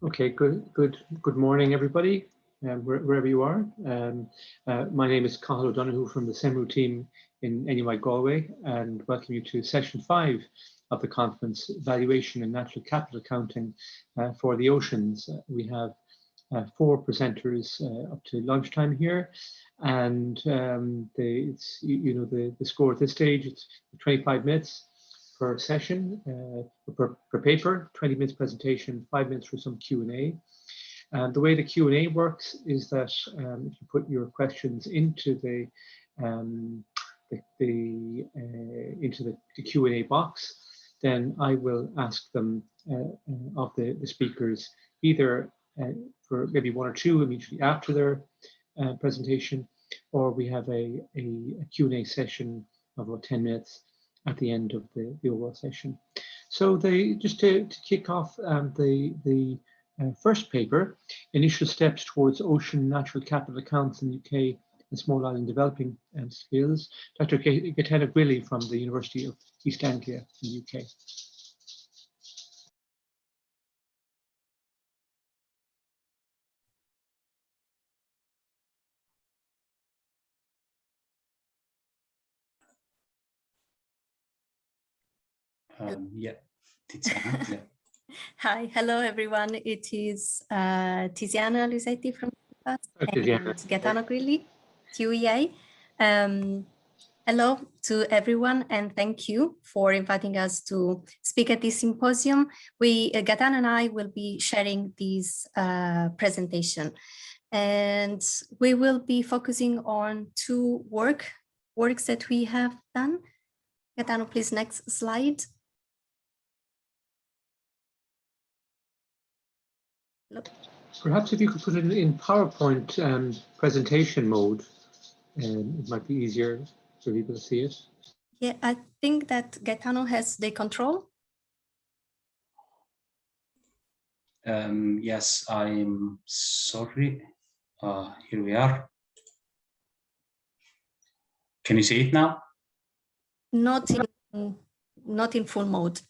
Okay, good morning, everybody, wherever you are. My name is Cathal O'Donoghue from the SEMRU team in NUI Galway, and welcome you to session 5 of the conference, Valuation and Natural Capital Accounting for the Oceans. We have 4 presenters up to lunchtime here, and the score at this stage, it's 25 minutes per session, per paper, 20 minutes presentation, 5 minutes for some Q&A. And the way the Q&A works is that if you put your questions into the Q&A box, then I will ask them of the speakers, either for maybe 1 or 2 immediately after their presentation, or we have a Q&A session of about 10 minutes at the end of the overall session. So just to kick off the first paper, Initial Steps Towards Ocean Natural Capital Accounts in the UK and Small Island Developing Skills, Dr. Gaetano Grilli from the University of East Anglia in the UK. Tiziana. Yeah. Hi, hello everyone. It is Tiziana Lusetti from and Gaetano Grilli, UEA. Hello to everyone, and thank you for inviting us to speak at this symposium. Gaetano and I will be sharing this presentation, and we will be focusing on 2 works that we have done. Gaetano, please, next slide. Perhaps if you could put it in PowerPoint presentation mode, it might be easier for people to see it. Yeah, I think that Gaetano has the control. Yes, I'm sorry. Here we are. Can you see it now? Not in full mode.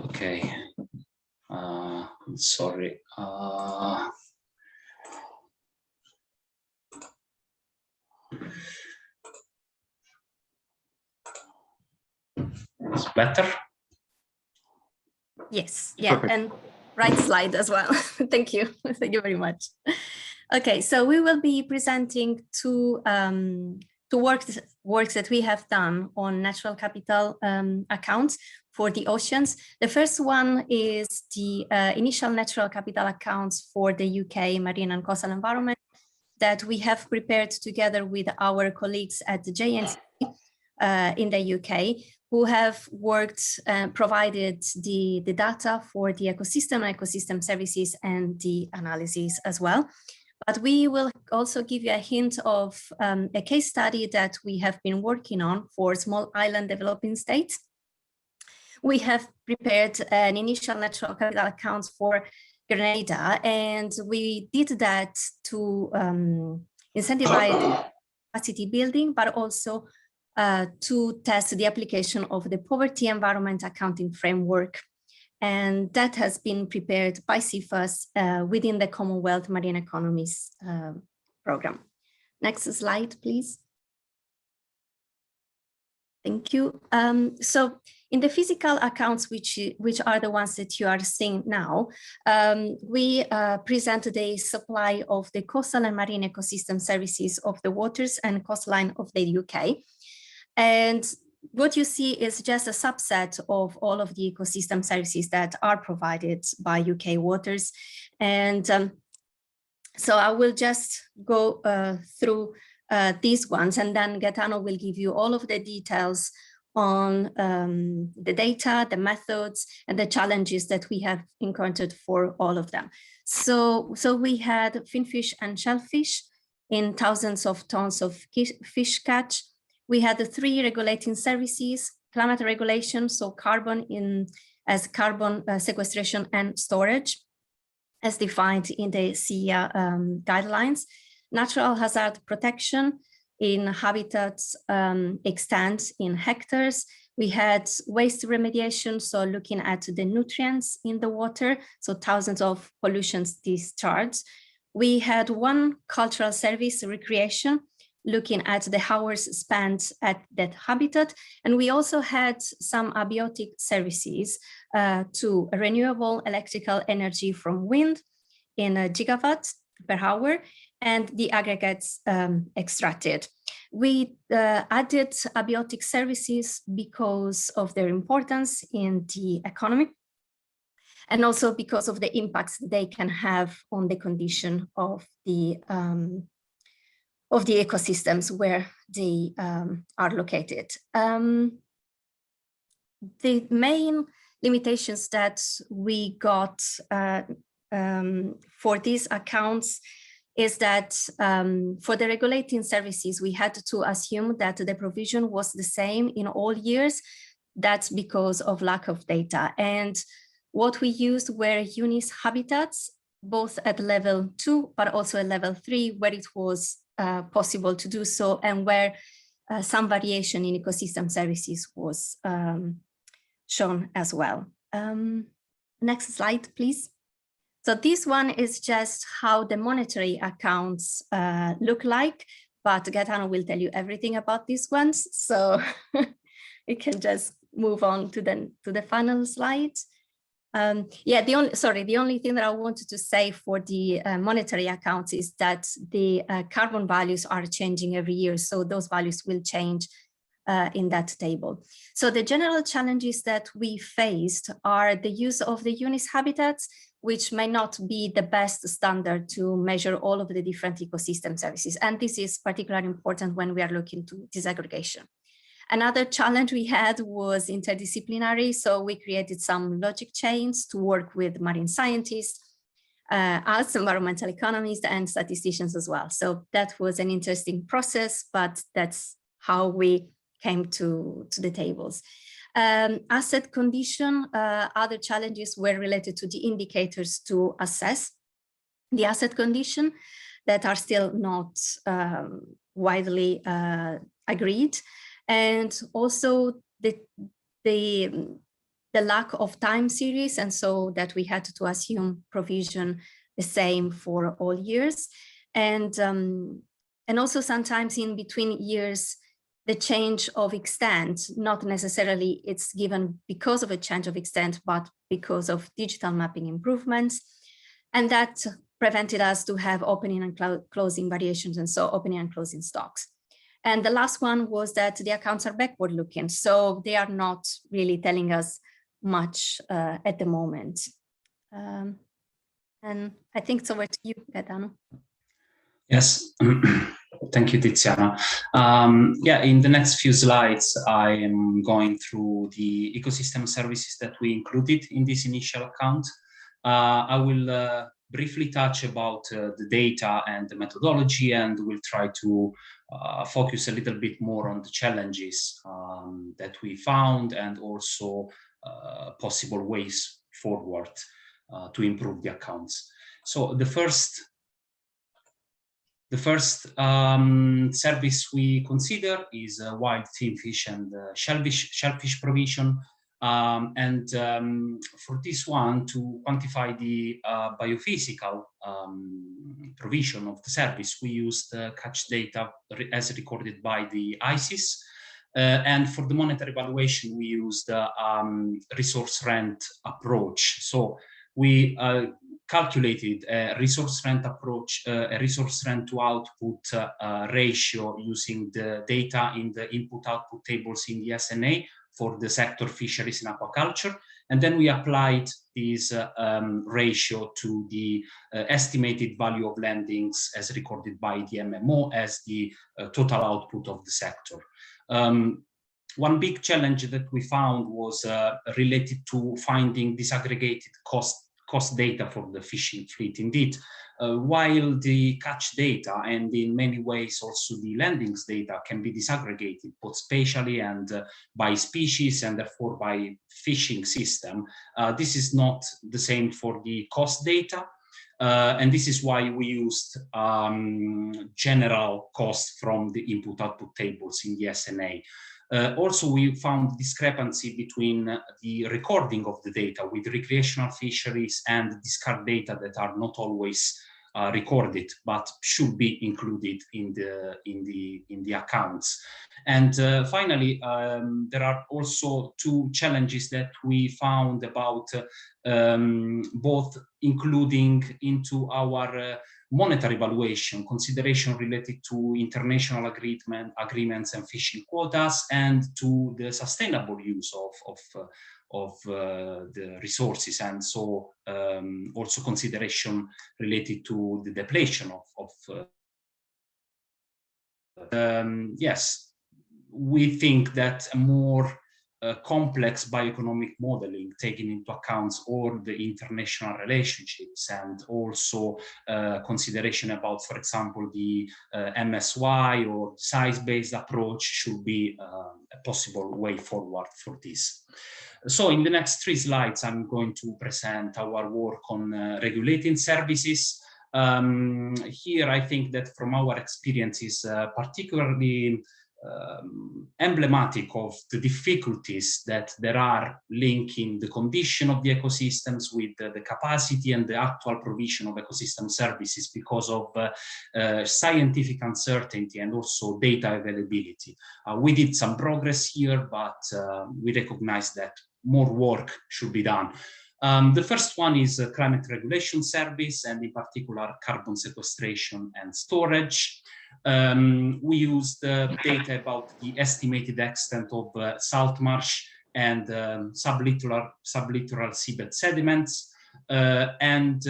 Okay. Sorry. It's better. Yes. Yeah. Perfect. And right slide as well. Thank you. Thank you very much. Okay. So we will be presenting 2 works that we have done on natural capital accounts for the oceans. The first one is the initial natural capital accounts for the UK marine and coastal environment that we have prepared together with our colleagues at the JNC in the UK, who have worked, provided the data for the ecosystem services and the analysis as well. But we will also give you a hint of a case study that we have been working on for small island developing states. We have prepared an initial natural capital accounts for Grenada, and we did that to incentivize capacity building, but also to test the application of the Poverty Environment Accounting Framework. And that has been prepared by CFAS within the Commonwealth Marine Economies program. Next slide, please. Thank you. So in the physical accounts, which are the ones that you are seeing now, we present the supply of the coastal and marine ecosystem services of the waters and coastline of the UK. And what you see is just a subset of all of the ecosystem services that are provided by UK waters. And so I will just go through these ones, and then Gaetano will give you all of the details on the data, the methods, and the challenges that we have encountered for all of them. So we had finfish and shellfish in thousands of tons of fish catch. We had the 3 regulating services, climate regulation, so carbon as carbon sequestration and storage, as defined in the SIA guidelines, natural hazard protection in habitats extent in hectares. We had waste remediation, so looking at the nutrients in the water, so thousands of pollutions discharged. We had one cultural service, recreation, looking at the hours spent at that habitat. And we also had some abiotic services to renewable electrical energy from wind in a gigawatt per hour, and the aggregates extracted. We added abiotic services because of their importance in the economy, and also because of the impacts they can have on the condition of the ecosystems where they are located. The main limitations that we got for these accounts is that for the regulating services, we had to assume that the provision was the same in all years. That's because of lack of data. And what we used were UNIS habitats, both at level 2, but also at level 3, where it was possible to do so, and where some variation in ecosystem services was shown as well. Next slide, please. So this one is just how the monetary accounts look like, but Gaetano will tell you everything about these ones. So we can just move on to the final slide. Yeah, the only thing that I wanted to say for the monetary accounts is that the carbon values are changing every year. So those values will change in that table. So the general challenges that we faced are the use of the UNIS habitats, which may not be the best standard to measure all of the different ecosystem services. And this is particularly important when we are looking to disaggregation. Another challenge we had was interdisciplinary. So we created some logic chains to work with marine scientists, us, environmental economists, and statisticians as well. So that was an interesting process, but that's how we came to the tables. Asset condition, other challenges were related to the indicators to assess the asset condition that are still not widely agreed. And also the lack of time series, and so that we had to assume provision the same for all years. And also sometimes in between years, the change of extent, not necessarily it's given because of a change of extent, but because of digital mapping improvements. And that prevented us to have opening and closing variations, and so opening and closing stocks. And the last one was that the accounts are backward looking, so they are not really telling us much at the moment. And I think it's over to you, Gaetano. Yes, thank you, Tiziana. Yeah, in the next few slides, I am going through the ecosystem services that we included in this initial account. I will briefly touch about the data and the methodology, and we'll try to focus a little bit more on the challenges that we found, and also possible ways forward to improve the accounts. So the first service we consider is wild finfish and shellfish provision. For this one, to quantify the biophysical provision of the service, we used catch data as recorded by the ICES. And for the monetary valuation, we used resource rent approach. So we calculated a resource rent approach, a resource rent to output ratio using the data in the input-output tables in the SNA for the sector fisheries and aquaculture. And then we applied this ratio to the estimated value of landings as recorded by the MMO as the total output of the sector. One big challenge that we found was related to finding disaggregated cost data for the fishing fleet. Indeed, while the catch data and in many ways also the landings data can be disaggregated both spatially and by species and therefore by fishing system, this is not the same for the cost data. And this is why we used general costs from the input-output tables in the SNA. Also, we found discrepancy between the recording of the data with recreational fisheries and discard data that are not always recorded, but should be included in the accounts. And finally, there are also two challenges that we found about both including into our monetary valuation, consideration related to international agreements and fishing quotas, and to the sustainable use of the resources, and so also consideration related to the depletion yes, we think that a more complex bioeconomic modeling, taking into account all the international relationships and also consideration about, for example, the MSY or size-based approach should be a possible way forward for this. So in the next 3 slides, I'm going to present our work on regulating services. Here, I think that from our experiences, particularly emblematic of the difficulties that there are linking the condition of the ecosystems with the capacity and the actual provision of ecosystem services because of scientific uncertainty and also data availability. We did some progress here, but we recognize that more work should be done. The first one is a climate regulation service, and in particular carbon sequestration and storage. We used data about the estimated extent of salt marsh and sublittoral seabed sediments. And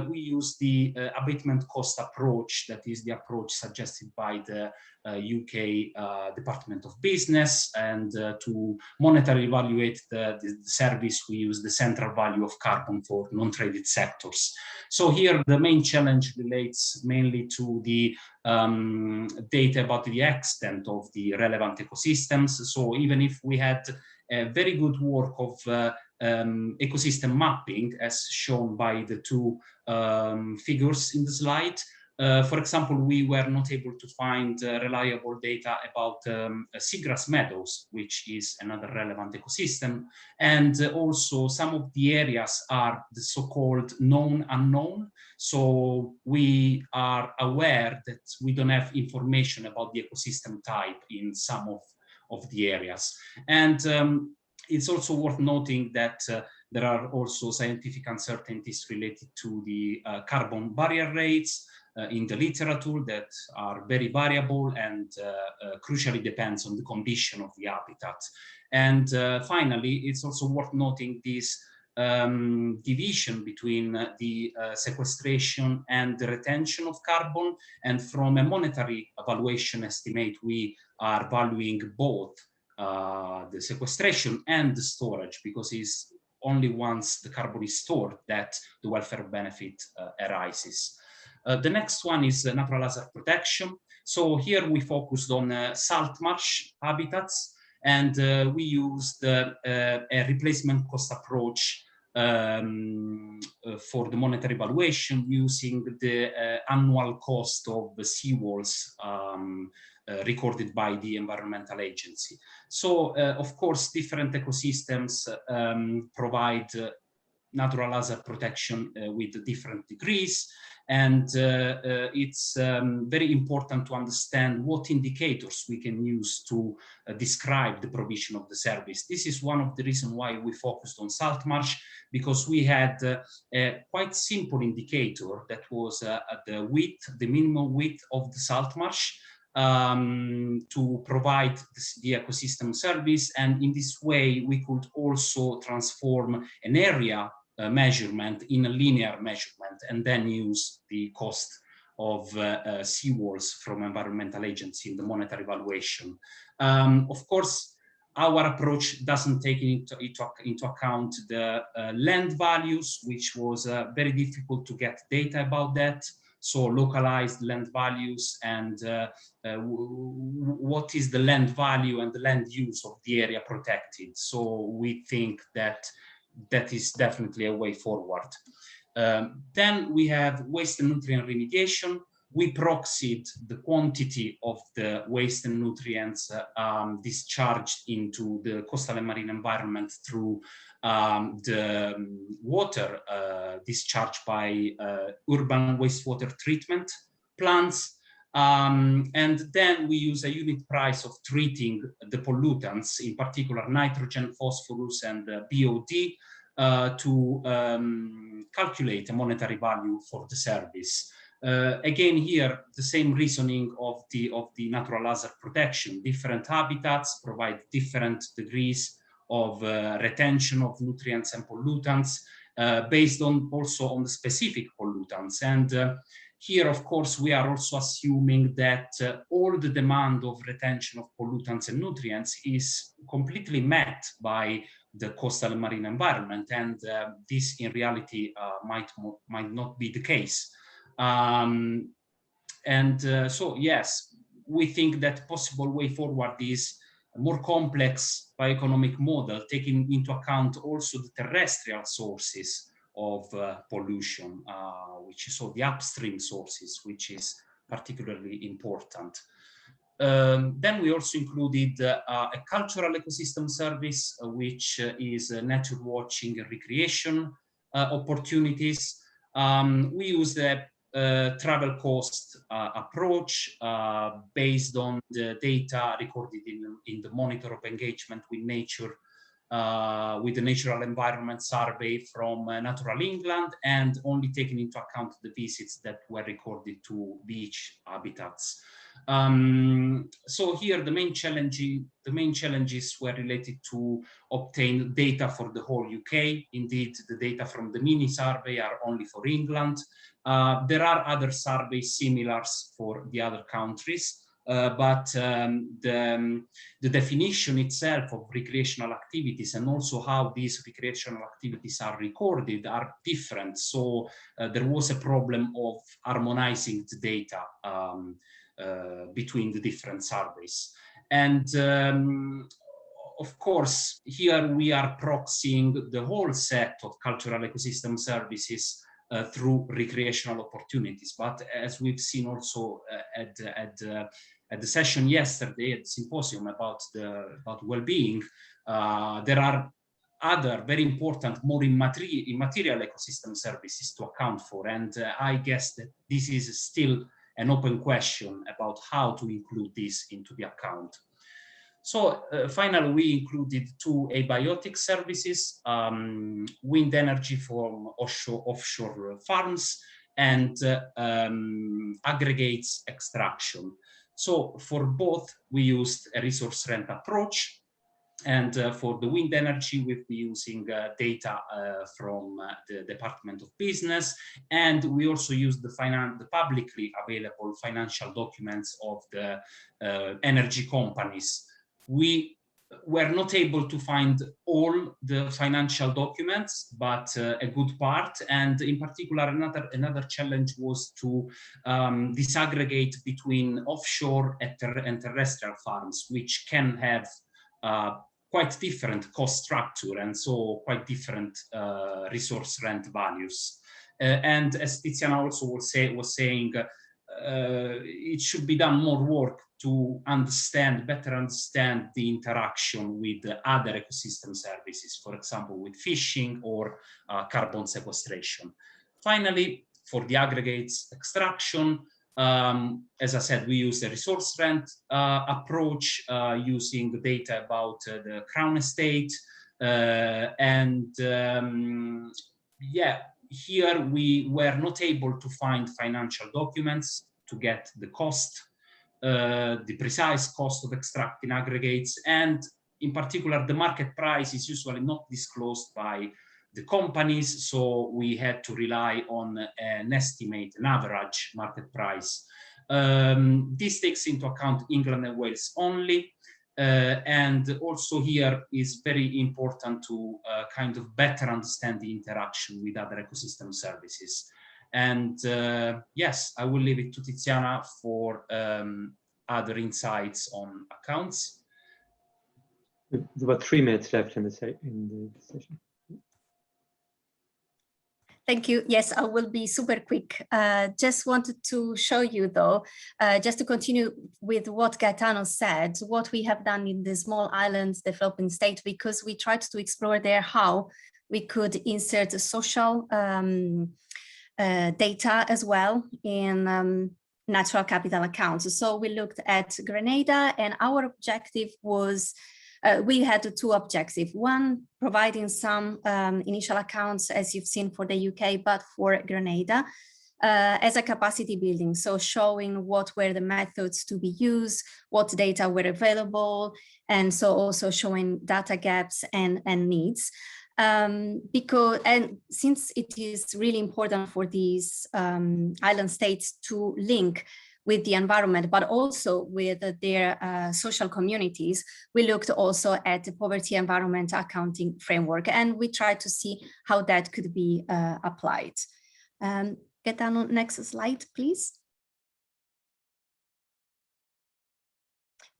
we use the abatement cost approach, that is the approach suggested by the UK Department of Business, and to monetarily evaluate the service, we use the central value of carbon for non-traded sectors. So here the main challenge relates mainly to the data about the extent of the relevant ecosystems. So even if we had a very good work of ecosystem mapping, as shown by the two figures in the slide, for example, we were not able to find reliable data about seagrass meadows, which is another relevant ecosystem. And also some of the areas are the so-called known unknown. So we are aware that we don't have information about the ecosystem type in some of the areas. And it's also worth noting that there are also scientific uncertainties related to the carbon barrier rates in the literature that are very variable and crucially depends on the condition of the habitat. And finally, it's also worth noting this division between the sequestration and the retention of carbon. And from a monetary evaluation estimate, we are valuing both the sequestration and the storage, because it's only once the carbon is stored that the welfare benefit arises. The next one is natural hazard protection. So here we focused on salt marsh habitats, and we used a replacement cost approach for the monetary valuation using the annual cost of the seawalls recorded by the environmental agency. So, of course, different ecosystems provide natural hazard protection with different degrees, and it's very important to understand what indicators we can use to describe the provision of the service. This is one of the reasons why we focused on salt marsh, because we had a quite simple indicator that was the width, the minimum width of the salt marsh, to provide the ecosystem service. And in this way, we could also transform an area measurement in a linear measurement and then use the cost of seawalls from environmental agency in the monetary valuation. Of course, our approach doesn't take into account the land values, which was very difficult to get data about that. So localized land values and what is the land value and the land use of the area protected. So we think that that is definitely a way forward. Then we have waste and nutrient remediation. we proxied the quantity of the waste and nutrients discharged into the coastal and marine environment through the water discharged by urban wastewater treatment plants. And then we use a unit price of treating the pollutants, in particular nitrogen, phosphorus, and BOD, to calculate a monetary value for the service. Again, here, the same reasoning of the natural hazard protection. Different habitats provide different degrees of retention of nutrients and pollutants based on also on the specific pollutants. And here, of course, we are also assuming that all the demand of retention of pollutants and nutrients is completely met by the coastal and marine environment, and this in reality might not be the case. So yes, we think that possible way forward is a more complex bioeconomic model, taking into account also the terrestrial sources of pollution, which is all the upstream sources, which is particularly important. Then we also included a cultural ecosystem service, which is nature watching and recreation opportunities. We use the travel cost approach based on the data recorded in the monitor of engagement with nature, with the natural environment survey from Natural England, and only taking into account the visits that were recorded to beach habitats. So here the main challenges were related to obtain data for the whole UK. Indeed, the data from the mini survey are only for England. There are other surveys similars for the other countries, but the definition itself of recreational activities and also how these recreational activities are recorded are different. So there was a problem of harmonizing the data between the different surveys. And of course, here we are proxying the whole set of cultural ecosystem services through recreational opportunities. But as we've seen also at the session yesterday at the Symposium about well-being, there are other very important, more immaterial ecosystem services to account for. And I guess that this is still an open question about how to include this into the account. So finally, we included 2 abiotic services, wind energy from offshore farms and aggregates extraction. So for both, we used a resource rent approach. And for the wind energy, we'll be using data from the Department of Business. And we also used the publicly available financial documents of the energy companies. We were not able to find all the financial documents, but a good part. And in particular, another challenge was to disaggregate between offshore and terrestrial farms, which can have quite different cost structure and so quite different resource rent values. And as Tiziana also was saying, it should be done more work to better understand the interaction with other ecosystem services, for example, with fishing or carbon sequestration. Finally, for the aggregates extraction, as I said, we use the resource rent approach using the data about the Crown Estate. Yeah, here we were not able to find financial documents to get the cost, the precise cost of extracting aggregates, and in particular, the market price is usually not disclosed by the companies, so we had to rely on an estimate, an average market price. This takes into account England and Wales only, and also here is very important to kind of better understand the interaction with other ecosystem services. And yes, I will leave it to Tiziana for other insights on accounts. There's about 3 minutes left in the session. Thank you. Yes, I will be super quick. Just wanted to show you though, just to continue with what Gaetano said, what we have done in the small islands developing state, because we tried to explore there how we could insert social data as well in natural capital accounts. So we looked at Grenada, and our objective was, we had two objectives. One, providing some initial accounts, as you've seen for the UK, but for Grenada, as a capacity building. So showing what were the methods to be used, what data were available, and so also showing data gaps and needs. And since it is really important for these island states to link with the environment, but also with their social communities, we looked also at the poverty environment accounting framework, and we tried to see how that could be applied. Gaetano, next slide, please.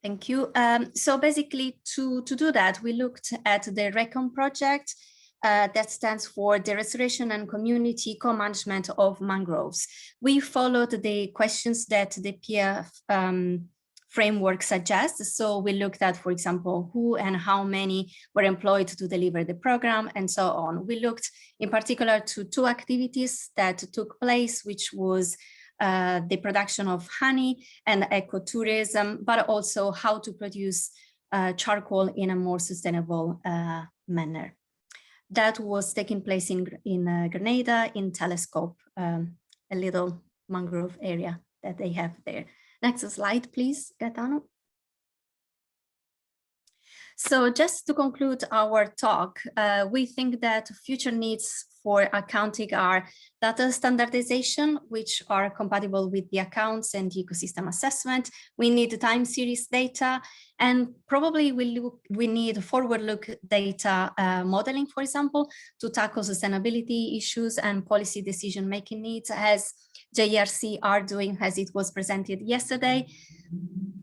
Thank you. So basically, to do that, we looked at the RECON project that stands for the Restoration and Community Co-Management of Mangroves. We followed the questions that the PF framework suggests. So we looked at, for example, who and how many were employed to deliver the program and so on. We looked in particular to two activities that took place, which was the production of honey and ecotourism, but also how to produce charcoal in a more sustainable manner. That was taking place in Grenada, in Telescope, a little mangrove area that they have there. Next slide, please, Gaetano. So just to conclude our talk, we think that future needs for accounting are data standardization, which are compatible with the accounts and the ecosystem assessment. We need time series data, and probably we need forward-look data modeling, for example, to tackle sustainability issues and policy decision-making needs, as JRC are doing, as it was presented yesterday.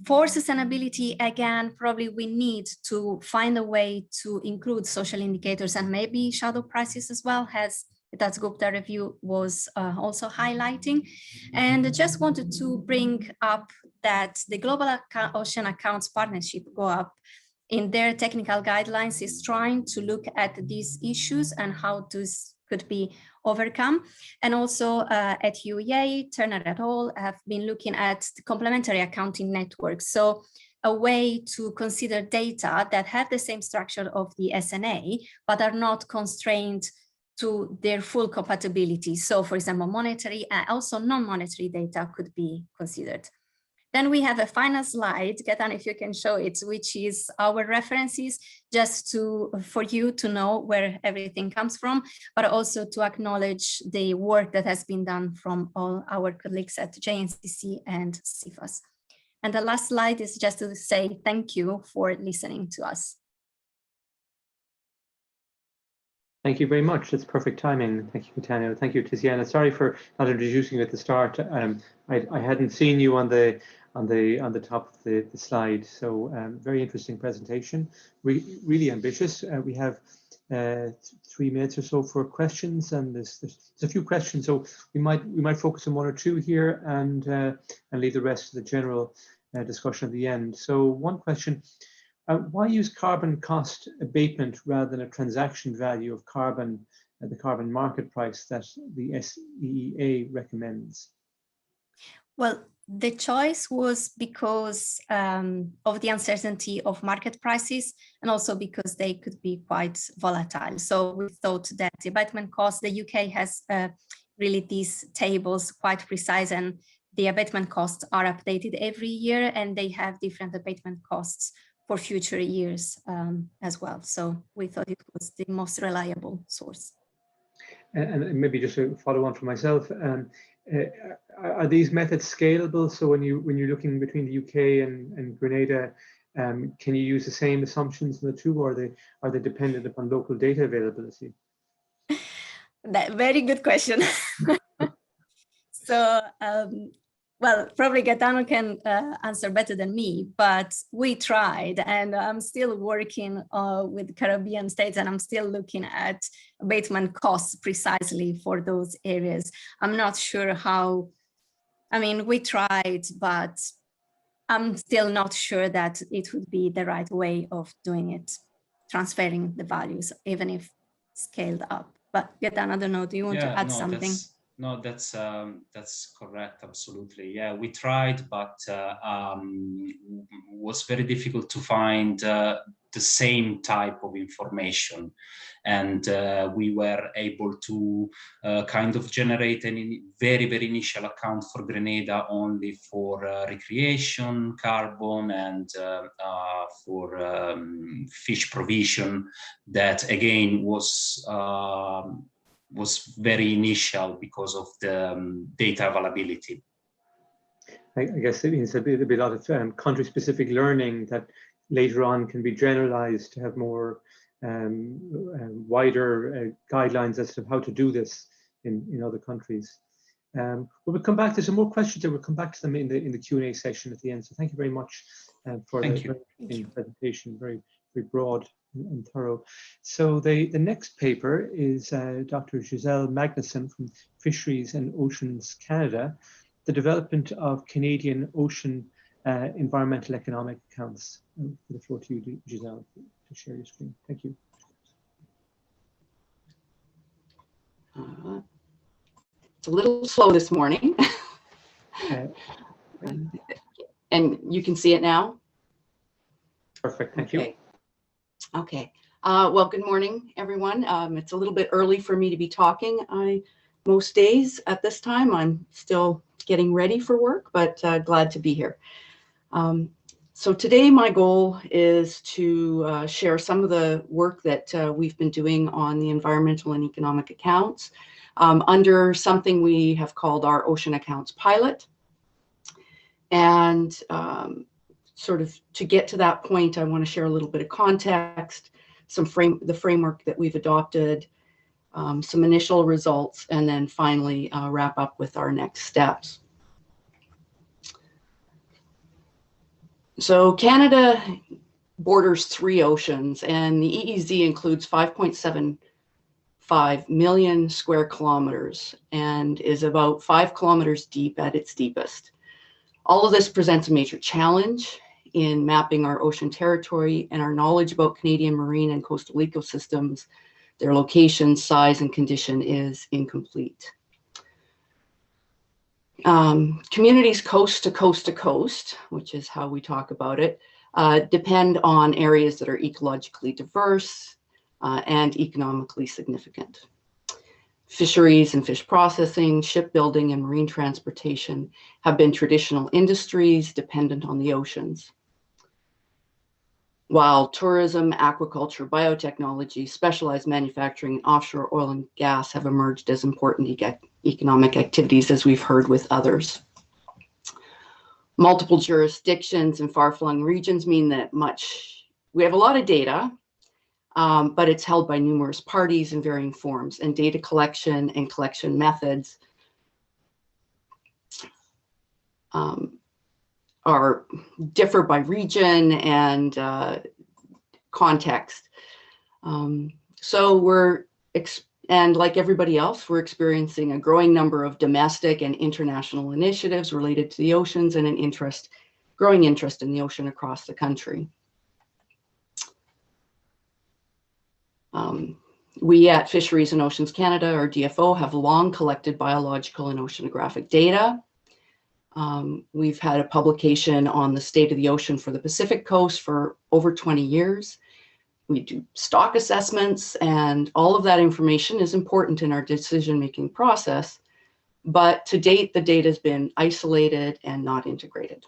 For sustainability, again, probably we need to find a way to include social indicators and maybe shadow prices as well, as that Gupta review was also highlighting. And just wanted to bring up that the Global Ocean Accounts Partnership, GOAP, in their technical guidelines is trying to look at these issues and how this could be overcome. And also at UEA, Turner et al. Have been looking at the complementary accounting networks. So a way to consider data that have the same structure of the SNA, but are not constrained to their full compatibility. So for example, monetary and also non-monetary data could be considered. Then we have a final slide, Gaetano, if you can show it, which is our references, just for you to know where everything comes from, but also to acknowledge the work that has been done from all our colleagues at JNCC and CIFAS. And the last slide is just to say thank you for listening to us. Thank you very much. It's perfect timing. Thank you, Gaetano. Thank you, Tiziana. Sorry for not introducing you at the start. I hadn't seen you on the top of the slide. So very interesting presentation. Really ambitious. We have 3 minutes or so for questions, and there's a few questions. So we might focus on 1 or 2 here and leave the rest to the general discussion at the end. So one question. Why use carbon cost abatement rather than a transaction value of carbon, the carbon market price that the SEEA recommends? Well, the choice was because of the uncertainty of market prices, and also because they could be quite volatile. So we thought that the abatement cost, the UK has really these tables quite precise, and the abatement costs are updated every year, and they have different abatement costs for future years as well. So we thought it was the most reliable source. And maybe just a follow on for myself, are these methods scalable? So when you're looking between the UK and Grenada, can you use the same assumptions in the two, or are they dependent upon local data availability? Very good question. So well, probably Gaetano can answer better than me, but we tried, and I'm still working with Caribbean states, and I'm still looking at abatement costs precisely for those areas. I'm not sure how, I mean, we tried, but I'm still not sure that it would be the right way of doing it, transferring the values, even if scaled up. But Gaetano, I don't know, do you want to add something? That's correct. Absolutely. Yeah, we tried, but was very difficult to find the same type of information. And we were able to kind of generate a very, very initial account for Grenada only for recreation, carbon, and for fish provision. That again was very initial because of the data availability. I guess it means there'll be a lot of country-specific learning that later on can be generalized to have more wider guidelines as to how to do this in other countries. But we'll come back to some more questions, and we'll come back to them in the Q&A session at the end. So thank you very much for the presentation, very broad and thorough. So the next paper is Dr. Giselle Magnuson from Fisheries and Oceans Canada, the development of Canadian ocean environmental economic accounts. I'll give the floor to you, Giselle, to share your screen. Thank you. It's a little slow this morning. And you can see it now? Perfect, thank you. Okay. Well, good morning, everyone. It's a little bit early for me to be talking. Most days at this time, I'm still getting ready for work, but glad to be here. So today my goal is to share some of the work that we've been doing on the environmental and economic accounts under something we have called our Ocean Accounts Pilot. And sort of to get to that point, I want to share a little bit of context, the framework that we've adopted, some initial results, and then finally wrap up with our next steps. So Canada borders 3 oceans, and the EEZ includes 5.75 million square kilometers and is about 5 kilometers deep at its deepest. All of this presents a major challenge in mapping our ocean territory, and our knowledge about Canadian marine and coastal ecosystems, their location, size, and condition is incomplete. Communities coast to coast to coast, which is how we talk about it, depend on areas that are ecologically diverse and economically significant. Fisheries and fish processing, shipbuilding, and marine transportation have been traditional industries dependent on the oceans, while tourism, aquaculture, biotechnology, specialized manufacturing, and offshore oil and gas have emerged as important economic activities, as we've heard with others. Multiple jurisdictions and far-flung regions mean that we have a lot of data, but it's held by numerous parties in varying forms, and data collection and collection methods differ by region and context. And like everybody else, we're experiencing a growing number of domestic and international initiatives related to the oceans and growing interest in the ocean across the country. We at Fisheries and Oceans Canada, or DFO, have long collected biological and oceanographic data. We've had a publication on the state of the ocean for the Pacific coast for over 20 years. We do stock assessments, and all of that information is important in our decision-making process, but to date, the data has been isolated and not integrated.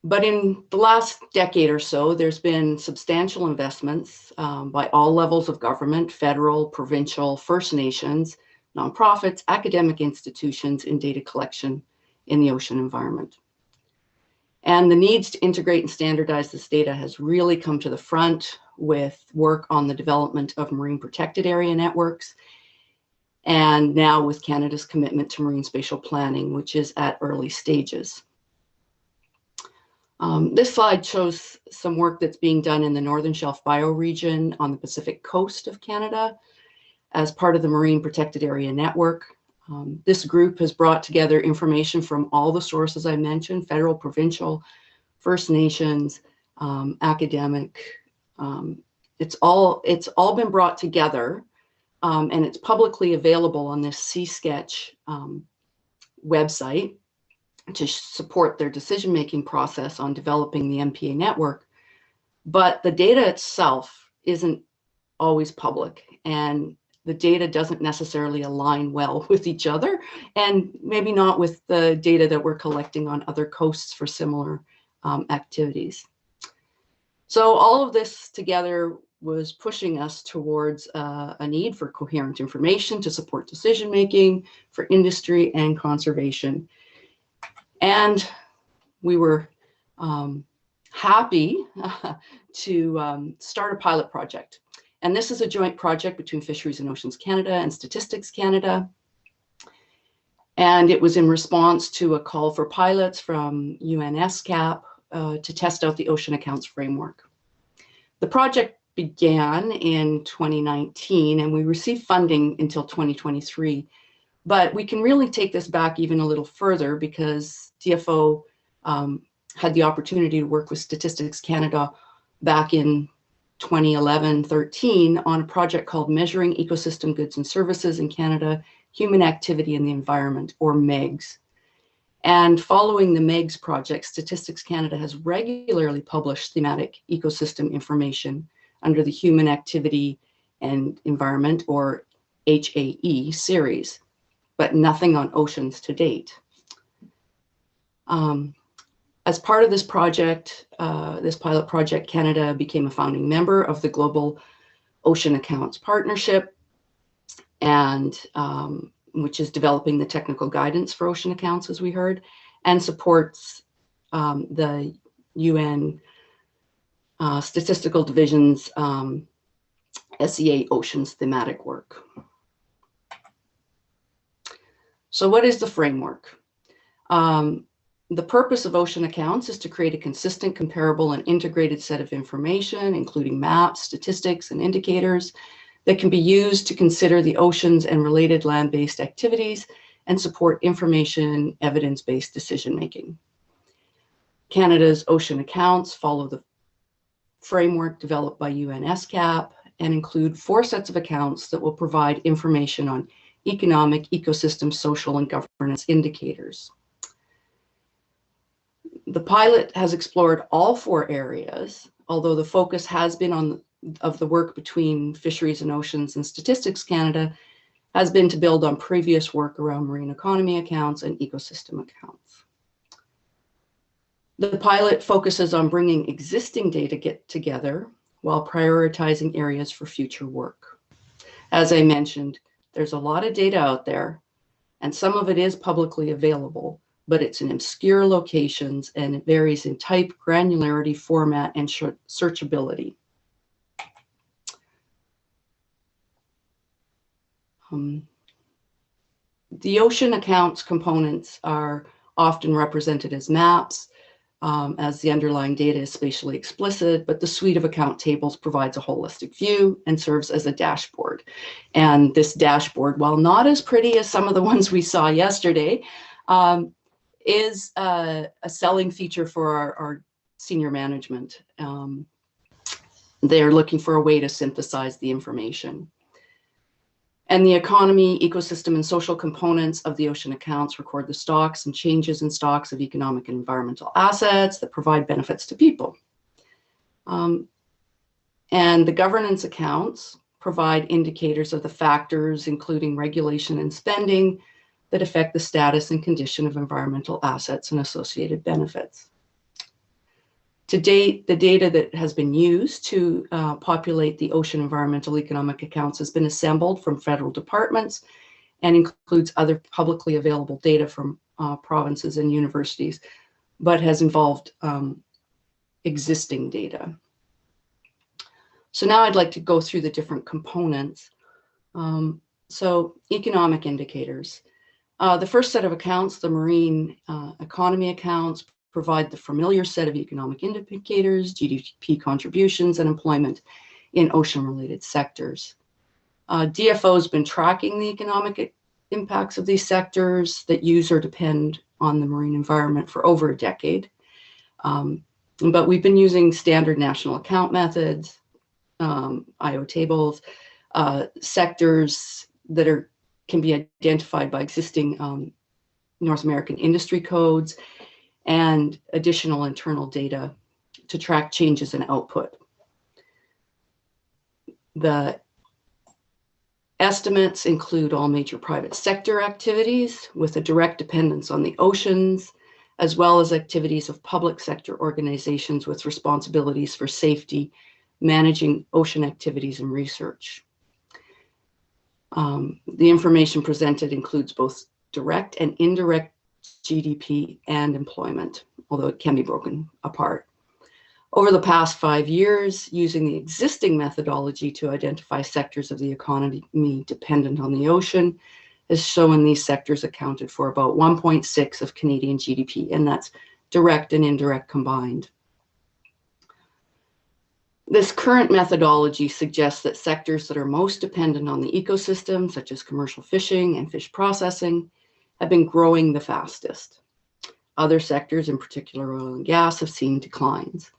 But in the last decade or so, there's been substantial investments by all levels of government, federal, provincial, First Nations, nonprofits, academic institutions in data collection in the ocean environment. And the needs to integrate and standardize this data has really come to the front with work on the development of marine protected area networks and now with Canada's commitment to marine spatial planning, which is at early stages. This slide shows some work that's being done in the Northern Shelf bioregion on the Pacific coast of Canada as part of the Marine Protected Area Network. This group has brought together information from all the sources I mentioned, federal, provincial, First Nations, academic. It's all been brought together, and it's publicly available on this C-Sketch website to support their decision-making process on developing the MPA network. But the data itself isn't always public, and the data doesn't necessarily align well with each other, and maybe not with the data that we're collecting on other coasts for similar activities. So all of this together was pushing us towards a need for coherent information to support decision-making for industry and conservation. And we were happy to start a pilot project. And this is a joint project between Fisheries and Oceans Canada and Statistics Canada. And it was in response to a call for pilots from UNSCAP to test out the Ocean Accounts Framework. The project began in 2019, and we received funding until 2023. But we can really take this back even a little further because DFO had the opportunity to work with Statistics Canada back in 2011-13 on a project called Measuring Ecosystem Goods and Services in Canada, Human Activity in the Environment, or MEGS. And following the MEGS project, Statistics Canada has regularly published thematic ecosystem information under the Human Activity and Environment, or HAE series, but nothing on oceans to date. As part of this project, this pilot project, Canada became a founding member of the Global Ocean Accounts Partnership, and which is developing the technical guidance for ocean accounts, as we heard, and supports the UN Statistical Division's SEA Oceans thematic work. So what is the framework? The purpose of ocean accounts is to create a consistent, comparable, and integrated set of information, including maps, statistics, and indicators that can be used to consider the oceans and related land-based activities and support information, evidence-based decision-making. Canada's ocean accounts follow the framework developed by UNSCAP and include 4 sets of accounts that will provide information on economic, ecosystem, social, and governance indicators. The pilot has explored all 4 areas, although the focus has been on the work between Fisheries and Oceans and Statistics Canada has been to build on previous work around marine economy accounts and ecosystem accounts. The pilot focuses on bringing existing data together while prioritizing areas for future work. As I mentioned, there's a lot of data out there, and some of it is publicly available, but it's in obscure locations and it varies in type, granularity, format, and searchability. The ocean accounts components are often represented as maps, as the underlying data is spatially explicit, but the suite of account tables provides a holistic view and serves as a dashboard. And this dashboard, while not as pretty as some of the ones we saw yesterday, is a selling feature for our senior management. They're looking for a way to synthesize the information. And the economy, ecosystem, and social components of the ocean accounts record the stocks and changes in stocks of economic and environmental assets that provide benefits to people. And the governance accounts provide indicators of the factors, including regulation and spending, that affect the status and condition of environmental assets and associated benefits. To date, the data that has been used to populate the ocean environmental economic accounts has been assembled from federal departments and includes other publicly available data from provinces and universities, but has involved existing data. So now I'd like to go through the different components. So economic indicators. The first set of accounts, the marine economy accounts, provide the familiar set of economic indicators, GDP contributions, and employment in ocean-related sectors. DFO has been tracking the economic impacts of these sectors that use or depend on the marine environment for over a decade. But we've been using standard national account methods, IO tables, sectors that can be identified by existing North American industry codes, and additional internal data to track changes in output. The estimates include all major private sector activities with a direct dependence on the oceans, as well as activities of public sector organizations with responsibilities for safety, managing ocean activities and research. The information presented includes both direct and indirect GDP and employment, although it can be broken apart. Over the past 5 years, using the existing methodology to identify sectors of the economy dependent on the ocean has shown these sectors accounted for about 1.6 of Canadian GDP, and that's direct and indirect combined. This current methodology suggests that sectors that are most dependent on the ecosystem, such as commercial fishing and fish processing, have been growing the fastest. Other sectors, in particular oil and gas, have seen declines.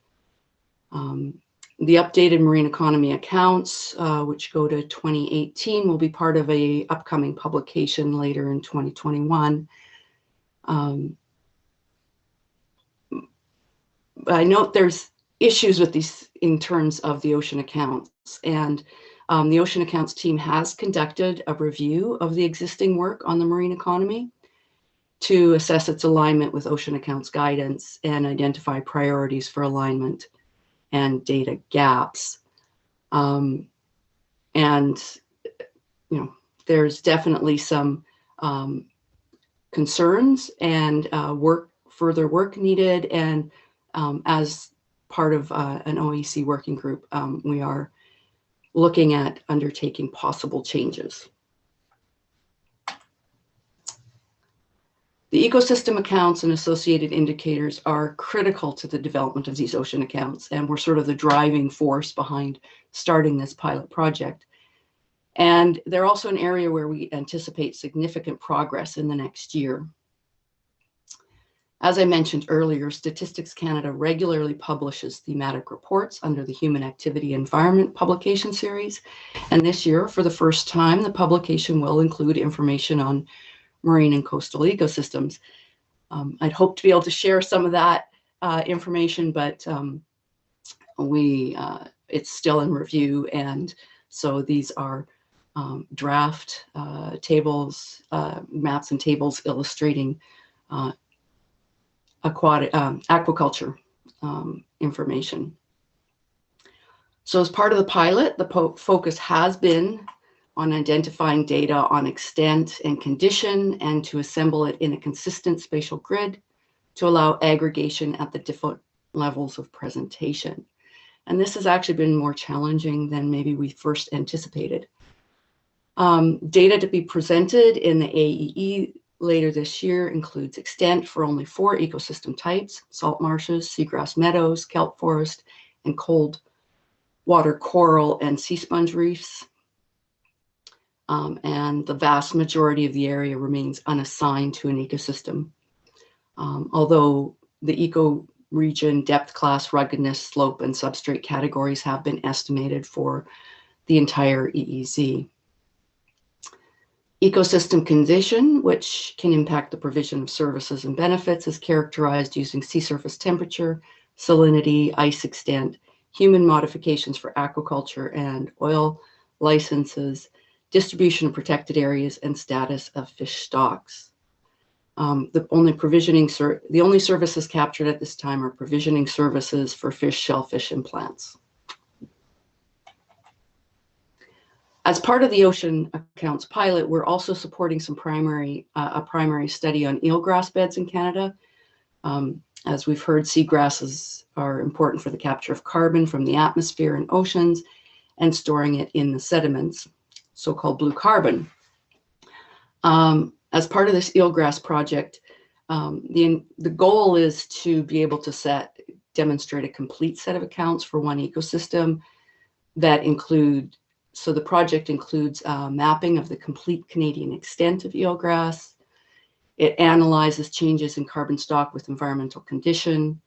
The updated marine economy accounts, which go to 2018, will be part of an upcoming publication later in 2021. I note there's issues with these in terms of the ocean accounts, and the ocean accounts team has conducted a review of the existing work on the marine economy to assess its alignment with ocean accounts guidance and identify priorities for alignment and data gaps. And there's definitely some concerns and further work needed, and as part of an OEC working group, we are looking at undertaking possible changes. The ecosystem accounts and associated indicators are critical to the development of these ocean accounts, and were sort of the driving force behind starting this pilot project. And they're also an area where we anticipate significant progress in the next year. As I mentioned earlier, Statistics Canada regularly publishes thematic reports under the Human Activity Environment publication series. And this year, for the first time, the publication will include information on marine and coastal ecosystems. I'd hope to be able to share some of that information, but it's still in review. And so these are draft tables, maps and tables illustrating aquaculture information. So as part of the pilot, the focus has been on identifying data on extent and condition, and to assemble it in a consistent spatial grid to allow aggregation at the different levels of presentation. And this has actually been more challenging than maybe we first anticipated. Data to be presented in the AEE later this year includes extent for only 4 ecosystem types: salt marshes, seagrass meadows, kelp forest, and cold water coral and sea sponge reefs. And the vast majority of the area remains unassigned to an ecosystem, although the ecoregion, depth class, ruggedness, slope, and substrate categories have been estimated for the entire EEZ. Ecosystem condition, which can impact the provision of services and benefits, is characterized using sea surface temperature, salinity, ice extent, human modifications for aquaculture and oil licenses, distribution of protected areas, and status of fish stocks. The only services captured at this time are provisioning services for fish, shellfish, and plants. As part of the ocean accounts pilot, we're also supporting a primary study on eelgrass beds in Canada. As we've heard, seagrasses are important for the capture of carbon from the atmosphere and oceans and storing it in the sediments, so-called blue carbon. As part of this eelgrass project, the goal is to be able to demonstrate a complete set of accounts for one ecosystem that include, so the project includes mapping of the complete Canadian extent of eelgrass. It analyzes changes in carbon stock with environmental condition.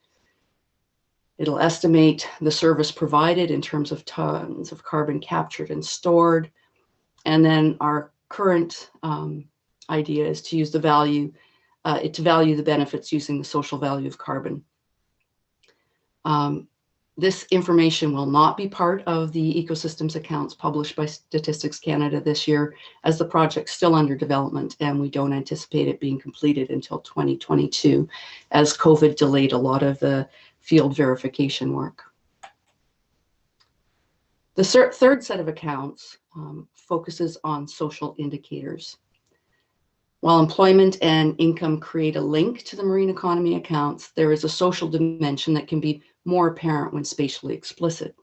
It'll estimate the service provided in terms of tons of carbon captured and stored. And then our current idea is to use the value, to value the benefits using the social value of carbon. This information will not be part of the ecosystems accounts published by Statistics Canada this year, as the project's still under development, and we don't anticipate it being completed until 2022, as COVID delayed a lot of the field verification work. The third set of accounts focuses on social indicators. While employment and income create a link to the marine economy accounts, there is a social dimension that can be more apparent when spatially explicit.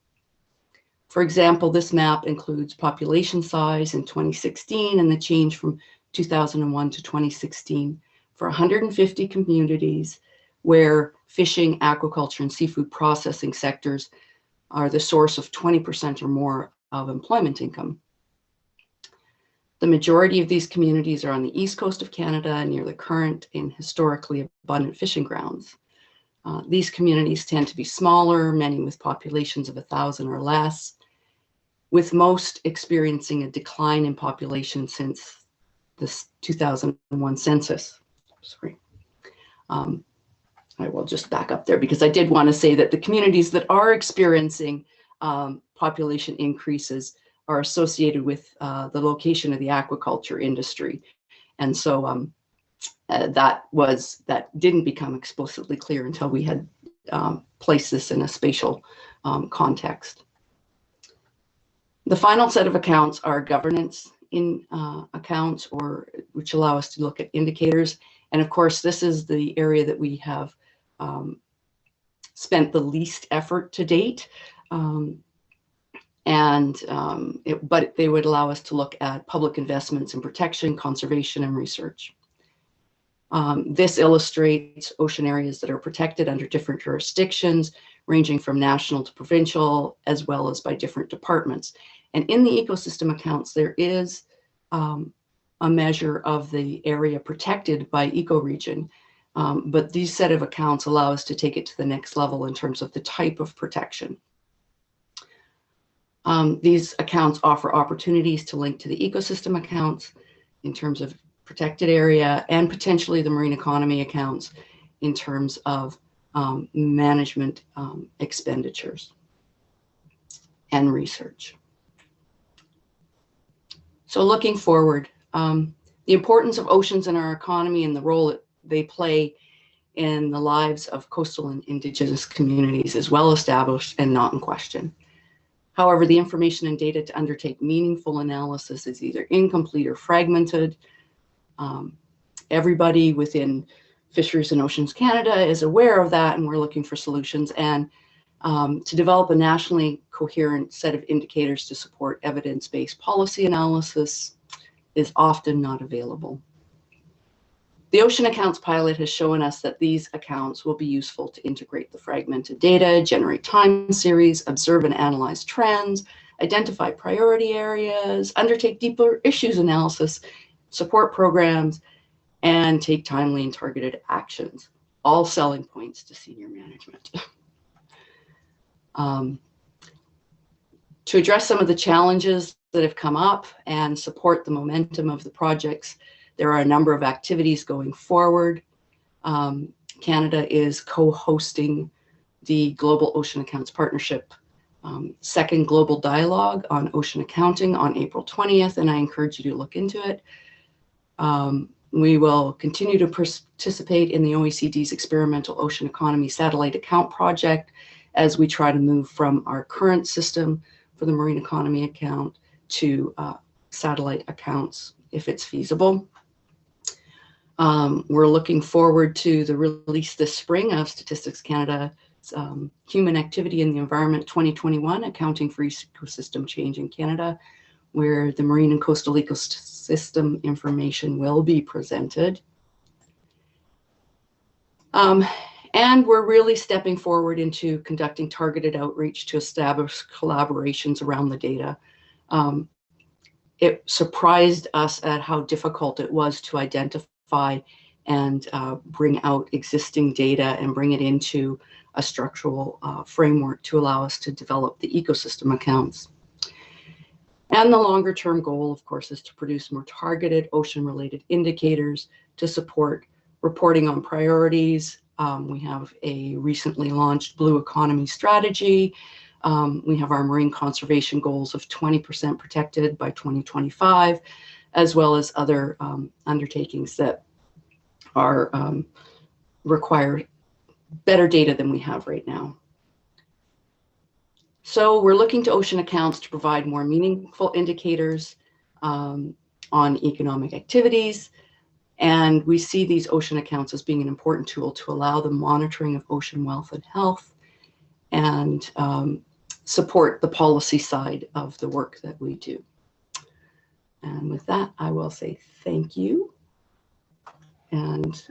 For example, this map includes population size in 2016 and the change from 2001 to 2016 for 150 communities where fishing, aquaculture, and seafood processing sectors are the source of 20% or more of employment income. The majority of these communities are on the east coast of Canada, near the current and historically abundant fishing grounds. These communities tend to be smaller, many with populations of 1,000 or less, with most experiencing a decline in population since this 2001 census. Sorry. I will just back up there because I did want to say that the communities that are experiencing population increases are associated with the location of the aquaculture industry. And so that didn't become explicitly clear until we had placed this in a spatial context. The final set of accounts are governance accounts, which allow us to look at indicators. And of course, this is the area that we have spent the least effort to date. But they would allow us to look at public investments in protection, conservation, and research. This illustrates ocean areas that are protected under different jurisdictions, ranging from national to provincial, as well as by different departments. And in the ecosystem accounts, there is a measure of the area protected by ecoregion. But these set of accounts allow us to take it to the next level in terms of the type of protection. These accounts offer opportunities to link to the ecosystem accounts in terms of protected area, and potentially the marine economy accounts in terms of management expenditures and research. So looking forward, the importance of oceans in our economy and the role they play in the lives of coastal and Indigenous communities is well established and not in question. However, the information and data to undertake meaningful analysis is either incomplete or fragmented. Everybody within Fisheries and Oceans Canada is aware of that, and we're looking for solutions. And to develop a nationally coherent set of indicators to support evidence-based policy analysis is often not available. The Ocean Accounts pilot has shown us that these accounts will be useful to integrate the fragmented data, generate time series, observe and analyze trends, identify priority areas, undertake deeper issues analysis, support programs, and take timely and targeted actions, all selling points to senior management. To address some of the challenges that have come up and support the momentum of the projects, there are a number of activities going forward. Canada is co-hosting the Global Ocean Accounts Partnership second global dialogue on ocean accounting on April 20th, and I encourage you to look into it. We will continue to participate in the OECD's Experimental Ocean Economy Satellite Account Project as we try to move from our current system for the marine economy account to satellite accounts if it's feasible. We're looking forward to the release this spring of Statistics Canada's Human Activity in the Environment 2021, Accounting for Ecosystem Change in Canada, where the marine and coastal ecosystem information will be presented. And we're really stepping forward into conducting targeted outreach to establish collaborations around the data. It surprised us at how difficult it was to identify and bring out existing data and bring it into a structural framework to allow us to develop the ecosystem accounts. And the longer term goal, of course, is to produce more targeted ocean-related indicators to support reporting on priorities. We have a recently launched blue economy strategy. We have our marine conservation goals of 20% protected by 2025, as well as other undertakings that are require better data than we have right now. So we're looking to ocean accounts to provide more meaningful indicators on economic activities. And we see these ocean accounts as being an important tool to allow the monitoring of ocean wealth and health and support the policy side of the work that we do. And with that, I will say thank you and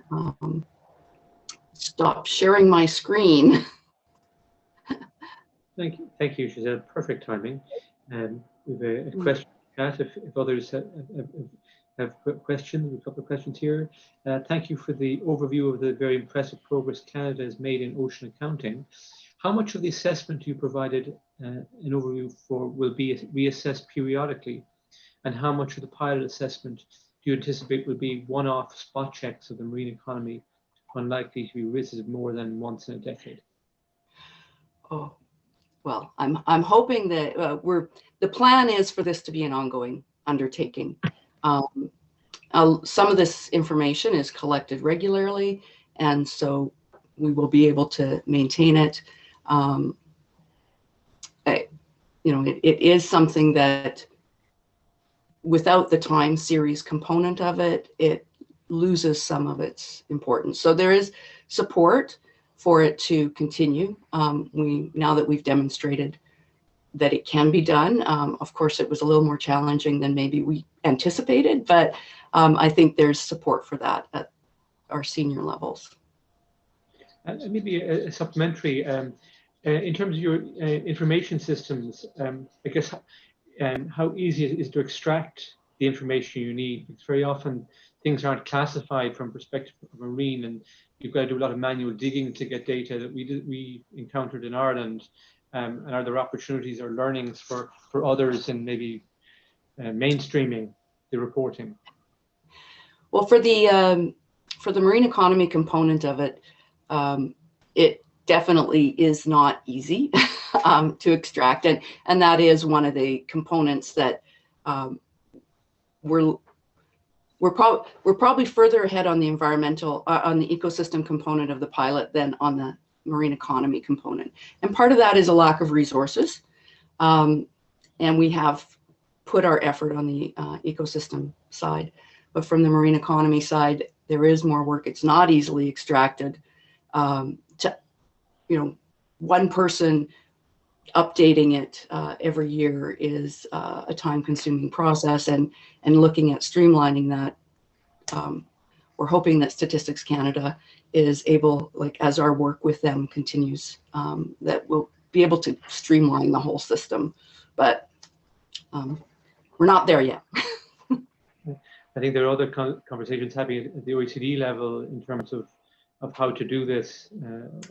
stop sharing my screen. Thank you, Giselle. Perfect timing. We have a question, Kat, if others have questions. We have a couple of questions here. Thank you for the overview of the very impressive progress Canada has made in ocean accounting. How much of the assessment you provided an overview for will be reassessed periodically? And how much of the pilot assessment do you anticipate will be one-off spot checks of the marine economy, unlikely to be visited more than once in a decade? Oh, well, I'm hoping that the plan is for this to be an ongoing undertaking. Some of this information is collected regularly, and so we will be able to maintain it. It is something that without the time series component of it, it loses some of its importance. So there is support for it to continue. Now that we've demonstrated that it can be done, of course, it was a little more challenging than maybe we anticipated, but I think there's support for that at our senior levels. And maybe a supplementary, in terms of your information systems, I guess, how easy it is to extract the information you need? Because very often things aren't classified from perspective of marine, and you've got to do a lot of manual digging to get data that we encountered in Ireland. And are there opportunities or learnings for others in maybe mainstreaming the reporting? Well, for the marine economy component of it, it definitely is not easy to extract, and that is one of the components that we're probably further ahead on the environmental on the ecosystem component of the pilot than on the marine economy component, and part of that is a lack of resources, and we have put our effort on the ecosystem side, but from the marine economy side, there is more work. It's not easily extracted. One person updating it every year is a time-consuming process, and looking at streamlining that, we're hoping that Statistics Canada is able, as our work with them continues, that we'll be able to streamline the whole system, but we're not there yet. I think there are other conversations happening at the OECD level in terms of how to do this.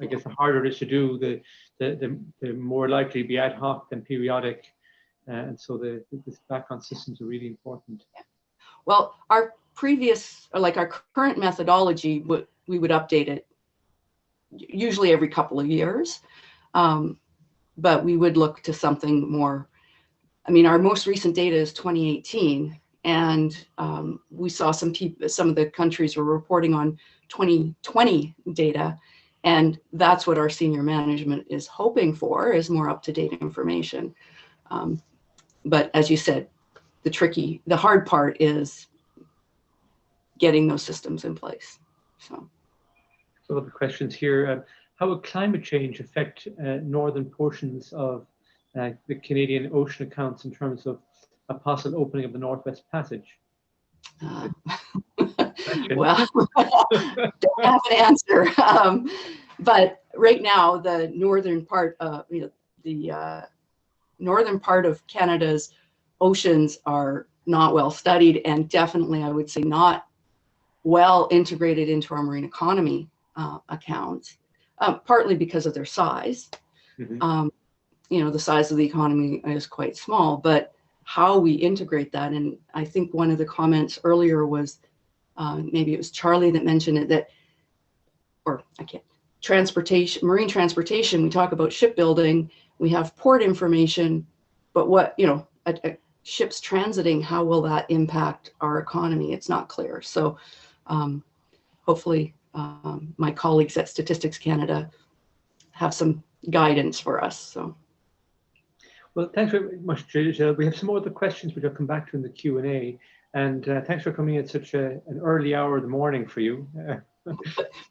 I guess the harder it is to do, the more likely to be ad hoc than periodic. And so this background systems are really important. Yeah. Well, our current methodology, we would update it usually every couple of years. But we would look to something more. I mean, our most recent data is 2018. And we saw some of the countries were reporting on 2020 data, and that's what our senior management is hoping for, is more up-to-date information. But as you said, the hard part is getting those systems in place. So the questions here: how will climate change affect northern portions of the Canadian ocean accounts in terms of a possible opening of the Northwest Passage? Well, don't have an answer. But right now, the northern part of the northern part of Canada's oceans are not well studied, and definitely, I would say, not well integrated into our marine economy accounts. Partly because of their size. Mm-hmm. The size of the economy is quite small, but how we integrate that, and I think one of the comments earlier was, maybe it was Charlie that mentioned it, transportation, marine transportation, we talk about shipbuilding, we have port information, but what, a ships transiting, how will that impact our economy? It's not clear. So hopefully my colleagues at Statistics Canada have some guidance for us. So. Well, thanks very much, Jill. We have some other questions which I'll come back to in the Q&A. And thanks for coming at such an early hour of the morning for you.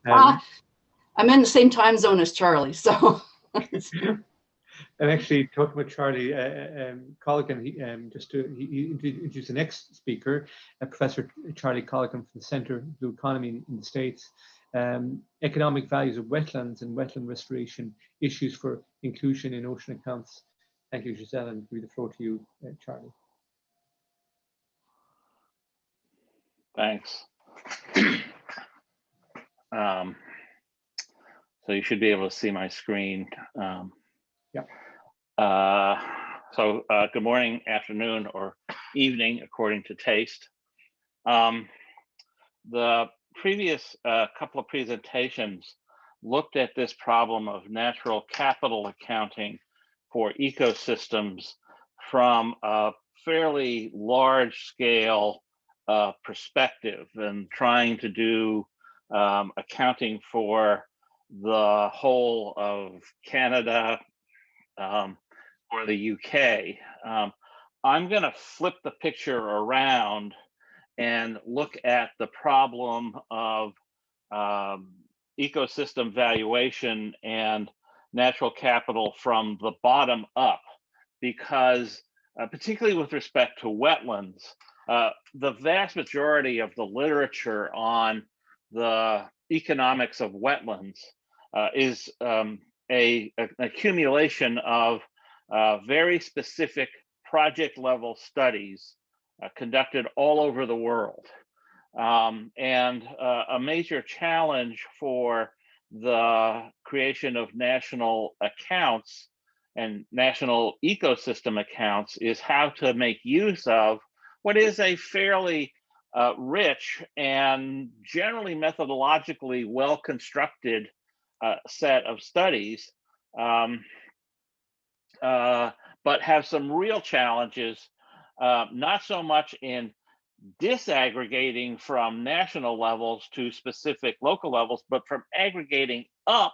I'm in the same time zone as Charlie, so. And actually, talking with Charlie Colligan, he introduced the next speaker, Professor Charlie Colligan from the Center for Blue Economy in the States. Economic values of wetlands and wetland restoration issues for inclusion in ocean accounts. Thank you, Giselle, and give the floor to you, Charlie. Thanks. So you should be able to see my screen. Yeah. Good morning, afternoon, or evening, according to taste. The previous couple of presentations looked at this problem of natural capital accounting for ecosystems from a fairly large scale perspective, and trying to do accounting for the whole of Canada or the UK. I'm going to flip the picture around and look at the problem of ecosystem valuation and natural capital from the bottom up, because particularly with respect to wetlands, the vast majority of the literature on the economics of wetlands is an accumulation of very specific project level studies conducted all over the world. And a major challenge for the creation of national accounts and national ecosystem accounts is how to make use of what is a fairly rich and generally methodologically well-constructed set of studies, but have some real challenges, not so much in disaggregating from national levels to specific local levels, but from aggregating up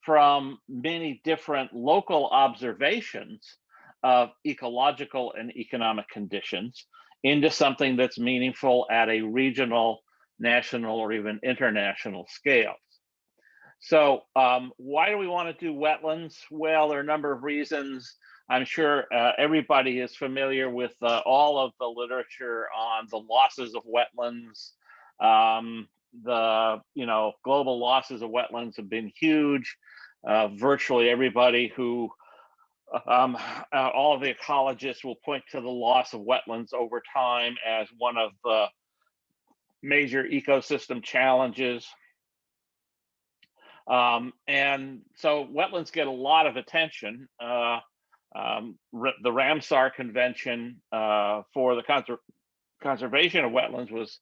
from many different local observations of ecological and economic conditions into something that's meaningful at a regional, national, or even international scale. So why do we want to do wetlands? Well, there are a number of reasons. I'm sure everybody is familiar with all of the literature on the losses of wetlands. The global losses of wetlands have been huge. Virtually everybody who, all of the ecologists will point to the loss of wetlands over time as one of the major ecosystem challenges. And so wetlands get a lot of attention. The Ramsar Convention for the conservation of wetlands was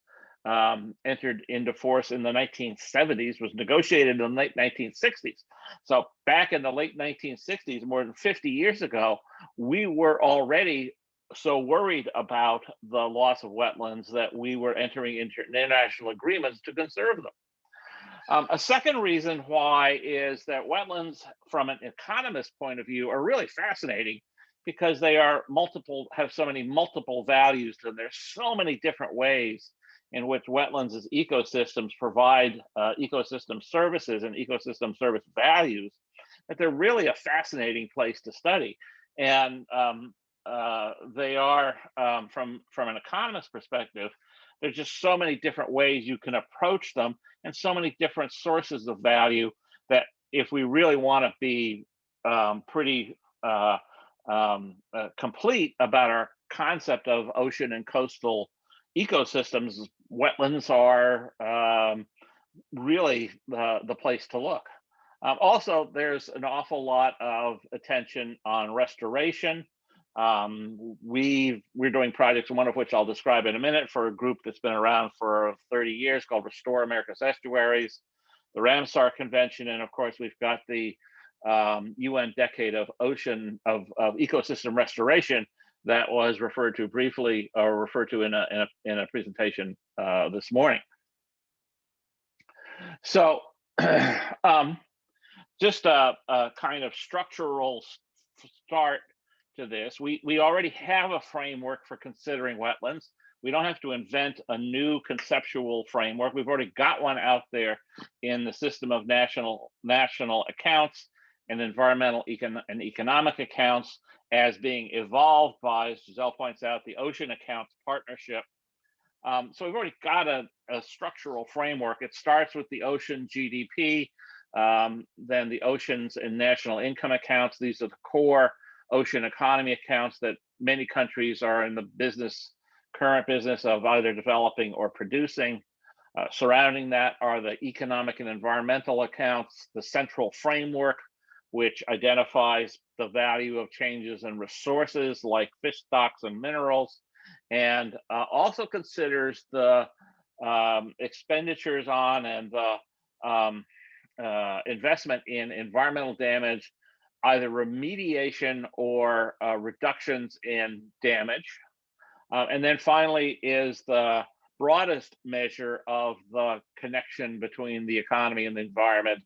entered into force in the 1970s, was negotiated in the late 1960s. So back in the late 1960s, more than 50 years ago, we were already so worried about the loss of wetlands that we were entering into international agreements to conserve them. A second reason why is that wetlands, from an economist point of view, are really fascinating because they are have so many multiple values, and there's so many different ways in which wetlands as ecosystems provide ecosystem services and ecosystem service values, that they're really a fascinating place to study. And they are, from an economist perspective, there's just so many different ways you can approach them and so many different sources of value that if we really want to be pretty complete about our concept of ocean and coastal ecosystems, wetlands are really the place to look. Also, there's an awful lot of attention on restoration. We're doing projects, one of which I'll describe in a minute, for a group that's been around for 30 years called Restore America's Estuaries, the Ramsar Convention, and of course we've got the UN Decade of Ocean of Ecosystem Restoration that was referred to briefly or referred to in a presentation this morning. So just a kind of structural start to this. We already have a framework for considering wetlands. We don't have to invent a new conceptual framework. We've already got one out there in the system of national accounts and environmental and economic accounts, as being evolved by, as Giselle points out, the Ocean Accounts Partnership. So we've already got a structural framework. It starts with the ocean GDP, then the oceans and national income accounts. These are the core ocean economy accounts that many countries are in the current business of either developing or producing. Surrounding that are the economic and environmental accounts, the central framework, which identifies the value of changes in resources like fish stocks and minerals, and also considers the expenditures on and the investment in environmental damage, either remediation or reductions in damage. And then finally is the broadest measure of the connection between the economy and the environment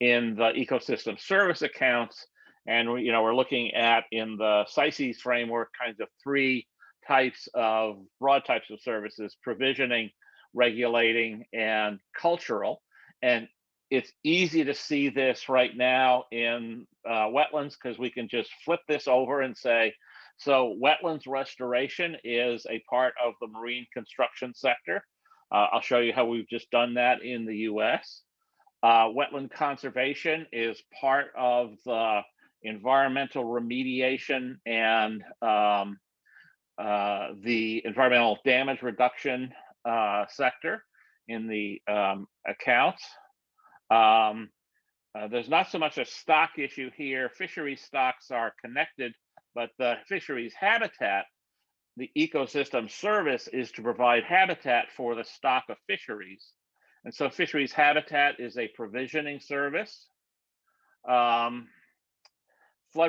in the ecosystem service accounts. And we're looking at, in the CICES framework, kinds of three broad types of services: provisioning, regulating, and cultural. And it's easy to see this right now in wetlands, because we can just flip this over and say, so wetlands restoration is a part of the marine construction sector. I'll show you how we've just done that in the US. Wetland conservation is part of the environmental remediation and the environmental damage reduction sector in the accounts. There's not so much a stock issue here. Fisheries stocks are connected, but the fisheries habitat, the ecosystem service, is to provide habitat for the stock of fisheries. And so fisheries habitat is a provisioning service. Flood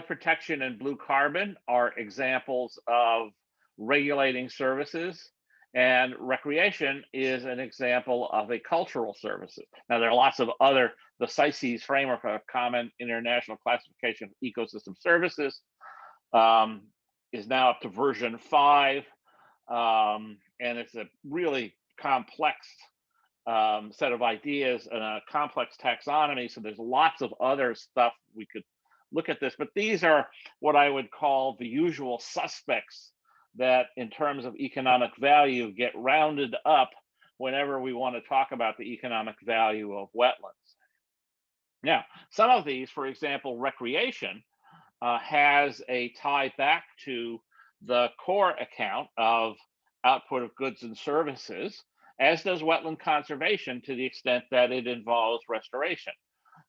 protection and blue carbon are examples of regulating services, and recreation is an example of a cultural services. Now, there are lots of other, the CICES framework, a common international classification of ecosystem services, is now up to version 5, and it's a really complex set of ideas and a complex taxonomy. So there's lots of other stuff we could look at this, but these are what I would call the usual suspects that, in terms of economic value, get rounded up whenever we want to talk about the economic value of wetlands. Now, some of these, for example, recreation, has a tie back to the core account of output of goods and services, as does wetland conservation, to the extent that it involves restoration.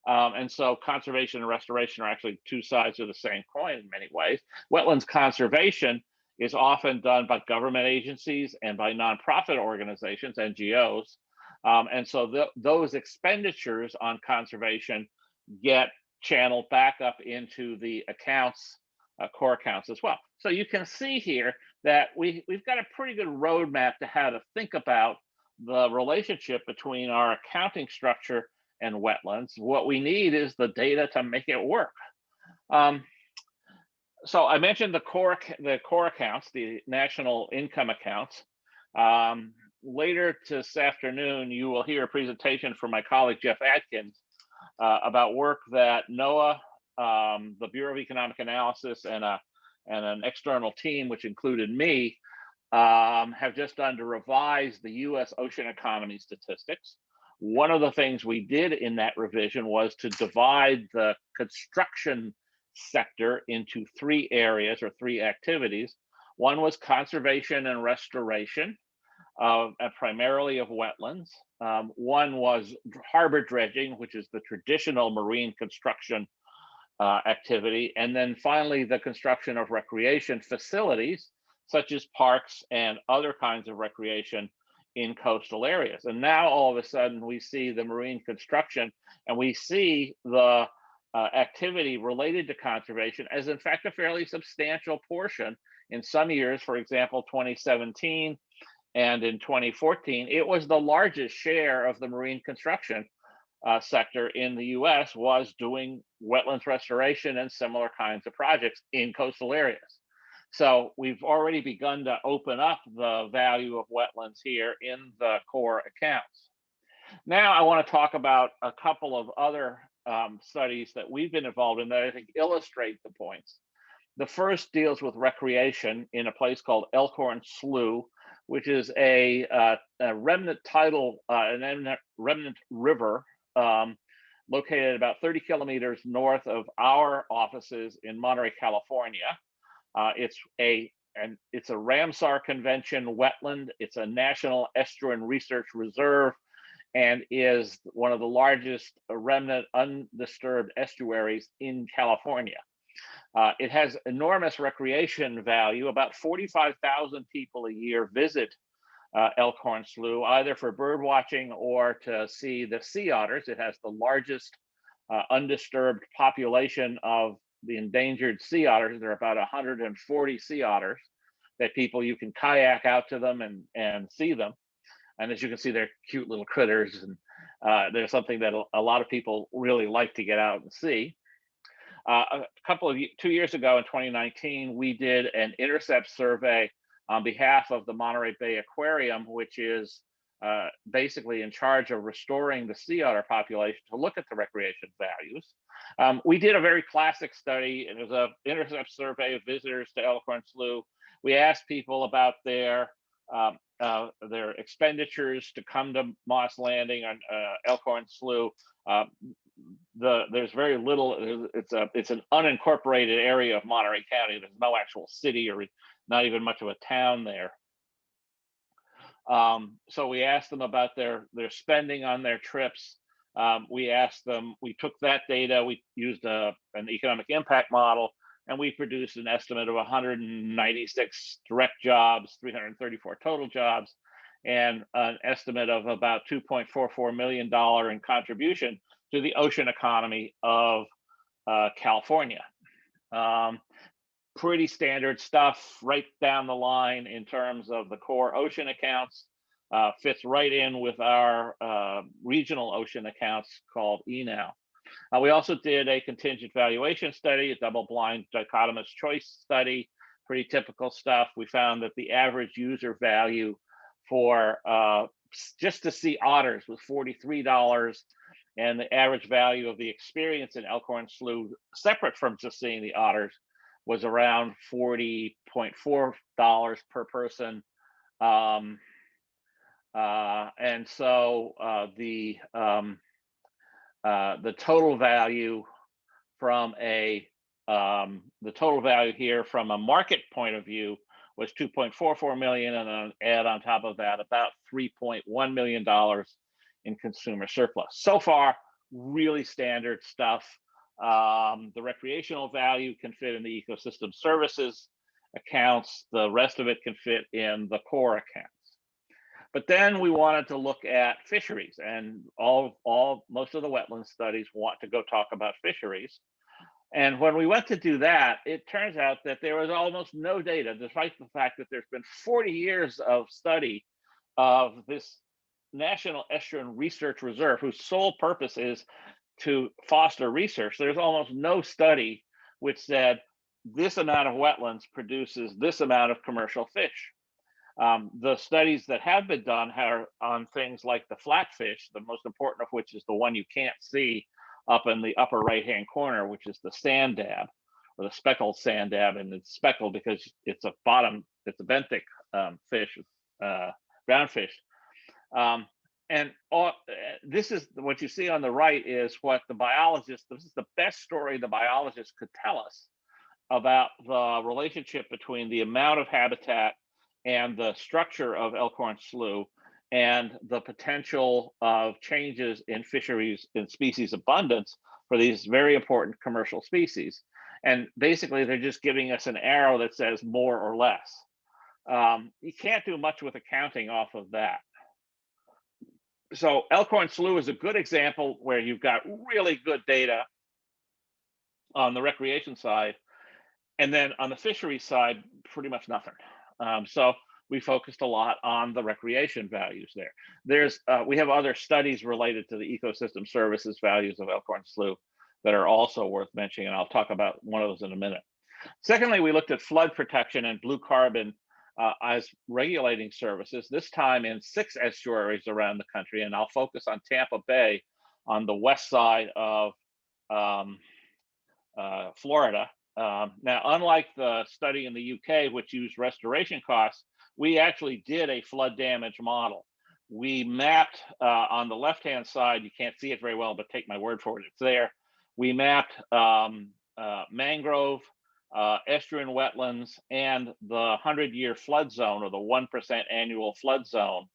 And so conservation and restoration are actually two sides of the same coin in many ways. Wetlands conservation is often done by government agencies and by nonprofit organizations, NGOs. And so those expenditures on conservation get channeled back up into the accounts, core accounts as well. So you can see here that we've got a pretty good roadmap to how to think about the relationship between our accounting structure and wetlands. What we need is the data to make it work. So I mentioned the core accounts, the national income accounts. Later this afternoon, you will hear a presentation from my colleague Jeff Adkins about work that NOAA, the Bureau of Economic Analysis, and a and an external team, which included me, have just done to revise the US ocean economy statistics. One of the things we did in that revision was to divide the construction sector into 3 areas or 3 activities. One was conservation and restoration, primarily of wetlands. One was harbor dredging, which is the traditional marine construction activity. And then finally, the construction of recreation facilities, such as parks and other kinds of recreation in coastal areas. And now all of a sudden we see the marine construction, and we see the activity related to conservation as in fact a fairly substantial portion. In some years, for example, 2017 and in 2014, it was the largest share of the marine construction sector in the US was doing wetlands restoration and similar kinds of projects in coastal areas. So we've already begun to open up the value of wetlands here in the core accounts. Now I want to talk about a couple of other studies that we've been involved in that I think illustrate the points. The first deals with recreation in a place called Elkhorn Slough, which is a remnant tidal, remnant river located about 30 kilometers north of our offices in Monterey, California. It's a Ramsar Convention wetland. It's a National Estuarine Research Reserve and is one of the largest remnant undisturbed estuaries in California. It has enormous recreation value. About 45,000 people a year visit Elkhorn Slough, either for bird watching or to see the sea otters. It has the largest undisturbed population of the endangered sea otters. There are about 140 sea otters that you can kayak out to them and see them. And as you can see, they're cute little critters, and they're something that a lot of people really like to get out and see. 2 years ago in 2019, we did an intercept survey on behalf of the Monterey Bay Aquarium, which is basically in charge of restoring the sea otter population, to look at the recreation values. We did a very classic study. It was an intercept survey of visitors to Elkhorn Slough. We asked people about their expenditures to come to Moss Landing on Elkhorn Slough. There's very little. It's an unincorporated area of Monterey County. There's no actual city or not even much of a town there. So we asked them about their spending on their trips. We asked them. We took that data. We used an economic impact model, and we produced an estimate of 196 direct jobs, 334 total jobs, and an estimate of about $2.44 million in contribution to the ocean economy of California. Pretty standard stuff right down the line in terms of the core ocean accounts. Fits right in with our regional ocean accounts called ENOW. We also did a contingent valuation study, a double-blind dichotomous choice study, pretty typical stuff. We found that the average user value for just to see otters was $43, and the average value of the experience in Elkhorn Slough, separate from just seeing the otters, was around $40.4 per person. And so the total value from the total value here from a market point of view was $2.44 million, and then add on top of that about $3.1 million in consumer surplus. So far, really standard stuff. The recreational value can fit in the ecosystem services accounts. The rest of it can fit in the core accounts. But then we wanted to look at fisheries, and most of the wetland studies want to go talk about fisheries. And when we went to do that, it turns out that there was almost no data, despite the fact that there's been 40 years of study of this National Estuarine Research Reserve, whose sole purpose is to foster research. There's almost no study which said this amount of wetlands produces this amount of commercial fish. The studies that have been done are on things like the flatfish, the most important of which is the one you can't see up in the upper right-hand corner, which is the sand dab, the speckled sand dab, and it's speckled because it's a benthic fish, ground fish. This is what you see on the right is what the biologist, this is the best story the biologist could tell us about the relationship between the amount of habitat and the structure of Elkhorn Slough and the potential of changes in fisheries and species abundance for these very important commercial species. And basically, they're just giving us an arrow that says more or less. You can't do much with accounting off of that. So Elkhorn Slough is a good example where you've got really good data on the recreation side, and then on the fishery side, pretty much nothing. So we focused a lot on the recreation values there. We have other studies related to the ecosystem services values of Elkhorn Slough that are also worth mentioning, and I'll talk about one of those in a minute. Secondly, we looked at flood protection and blue carbon as regulating services, this time in 6 estuaries around the country, and I'll focus on Tampa Bay on the west side of Florida. Now, unlike the study in the UK, which used restoration costs, we actually did a flood damage model. We mapped on the left-hand side, you can't see it very well, but take my word for it, it's there. We mapped mangrove, estuarine wetlands, and the 100-year flood zone, or the 1% annual flood zone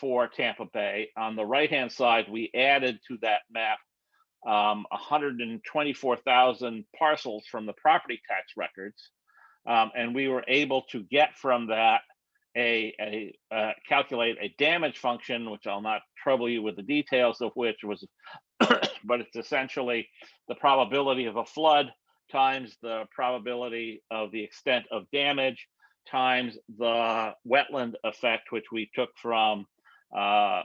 for Tampa Bay. On the right-hand side, we added to that map 124,000 parcels from the property tax records. And we were able to get from that calculate a damage function, which I'll not trouble you with the details of which was, but it's essentially the probability of a flood times the probability of the extent of damage times the wetland effect, which we took from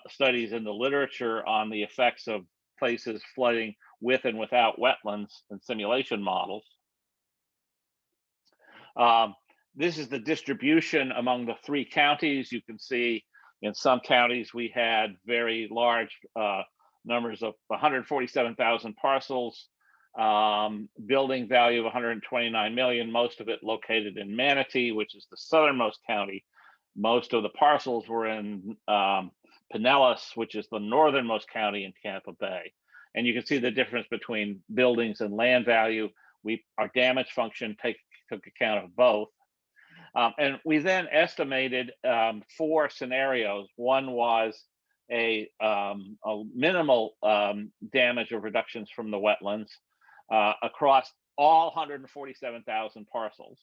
studies in the literature on the effects of places flooding with and without wetlands and simulation models. This is the distribution among the 3 counties. You can see in some counties we had very large numbers of 147,000 parcels, building value of 129 million, most of it located in Manatee, which is the southernmost county. Most of the parcels were in Pinellas, which is the northernmost county in Tampa Bay. And you can see the difference between buildings and land value. Our damage function took account of both. And we then estimated 4 scenarios. One was a minimal damage or reductions from the wetlands across all 147,000 parcels,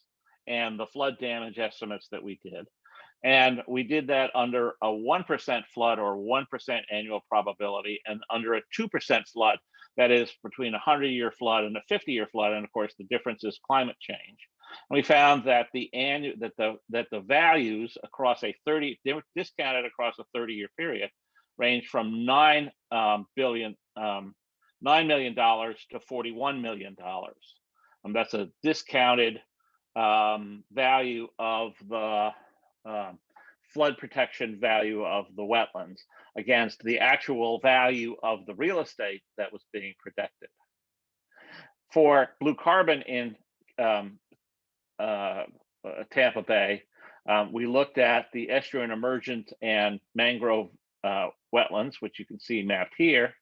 and the flood damage estimates that we did. And we did that under a 1% flood or 1% annual probability, and under a 2% flood, that is between a 100-year flood and a 50-year flood. And of course, the difference is climate change. And we found that the values across they were discounted across a 30-year period, range from $9 million to $41 million. That's a discounted value of the flood protection value of the wetlands against the actual value of the real estate that was being protected. For blue carbon in Tampa Bay, we looked at the estuarine emergent and mangrove wetlands, which you can see mapped here.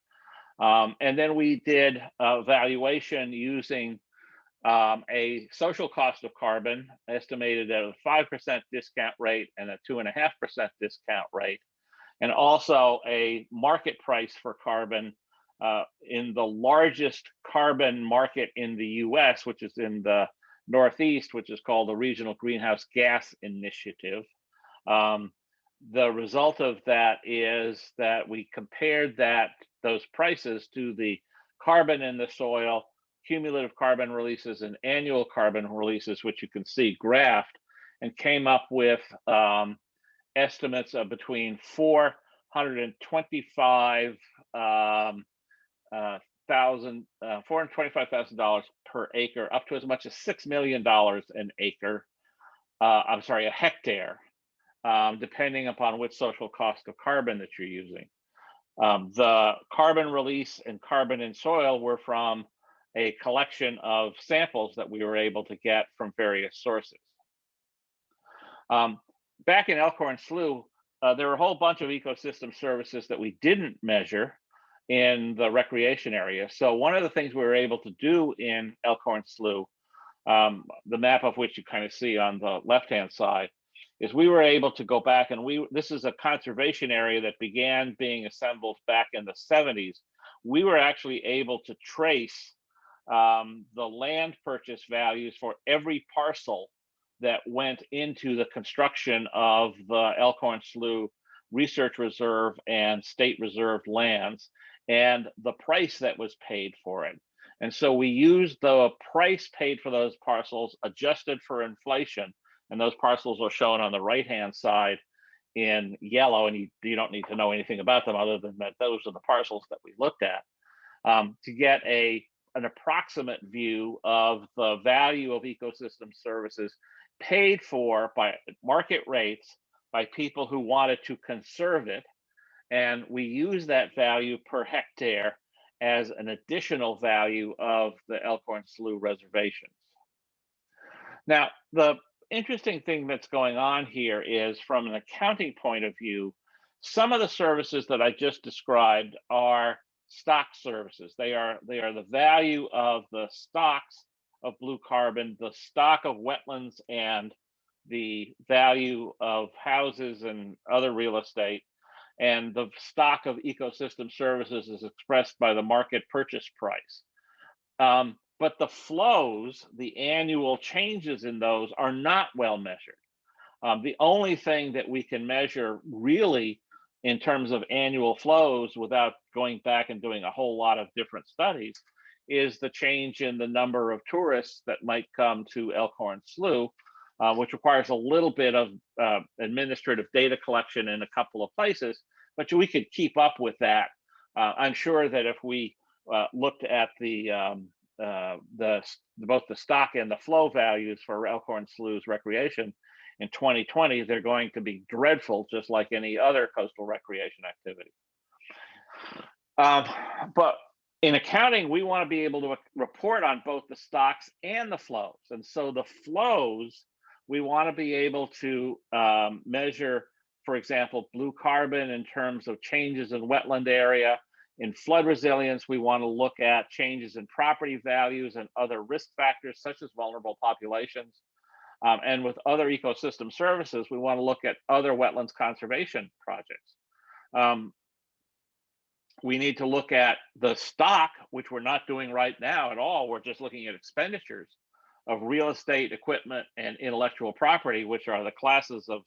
And then we did a valuation using a social cost of carbon estimated at a 5% discount rate and a 2.5% discount rate, and also a market price for carbon in the largest carbon market in the US, which is in the Northeast, which is called the Regional Greenhouse Gas Initiative. The result of that is that we compared those prices to the carbon in the soil, cumulative carbon releases, and annual carbon releases, which you can see graphed, and came up with estimates of between $425,000 per acre up to as much as $6 million an acre. I'm sorry, a hectare, depending upon which social cost of carbon that you're using. The carbon release and carbon in soil were from a collection of samples that we were able to get from various sources. Back in Elkhorn Slough, there were a whole bunch of ecosystem services that we didn't measure in the recreation area. So one of the things we were able to do in Elkhorn Slough, the map of which you kind of see on the left-hand side, is we were able to go back and this is a conservation area that began being assembled back in the 70s. We were actually able to trace the land purchase values for every parcel that went into the construction of the Elkhorn Slough Research Reserve and State Reserved lands, and the price that was paid for it. And so we used the price paid for those parcels adjusted for inflation, and those parcels are shown on the right-hand side in yellow, and you don't need to know anything about them other than that those are the parcels that we looked at, to get an approximate view of the value of ecosystem services paid for by market rates by people who wanted to conserve it. And we use that value per hectare as an additional value of the Elkhorn Slough reservations. Now, the interesting thing that's going on here is, from an accounting point of view, some of the services that I just described are stock services. They are the value of the stocks of blue carbon, the stock of wetlands, and the value of houses and other real estate. And the stock of ecosystem services is expressed by the market purchase price. But the flows, the annual changes in those, are not well measured. The only thing that we can measure really in terms of annual flows, without going back and doing a whole lot of different studies, is the change in the number of tourists that might come to Elkhorn Slough, which requires a little bit of administrative data collection in a couple of places, but we could keep up with that. I'm sure that if we looked at both the stock and the flow values for Elkhorn Slough's recreation in 2020, they're going to be dreadful, just like any other coastal recreation activity. But in accounting, we want to be able to report on both the stocks and the flows. And so the flows, we want to be able to measure, for example, blue carbon in terms of changes in wetland area. In flood resilience, we want to look at changes in property values and other risk factors, such as vulnerable populations. And with other ecosystem services, we want to look at other wetlands conservation projects. We need to look at the stock, which we're not doing right now at all. We're just looking at expenditures of real estate, equipment, and intellectual property, which are the classes of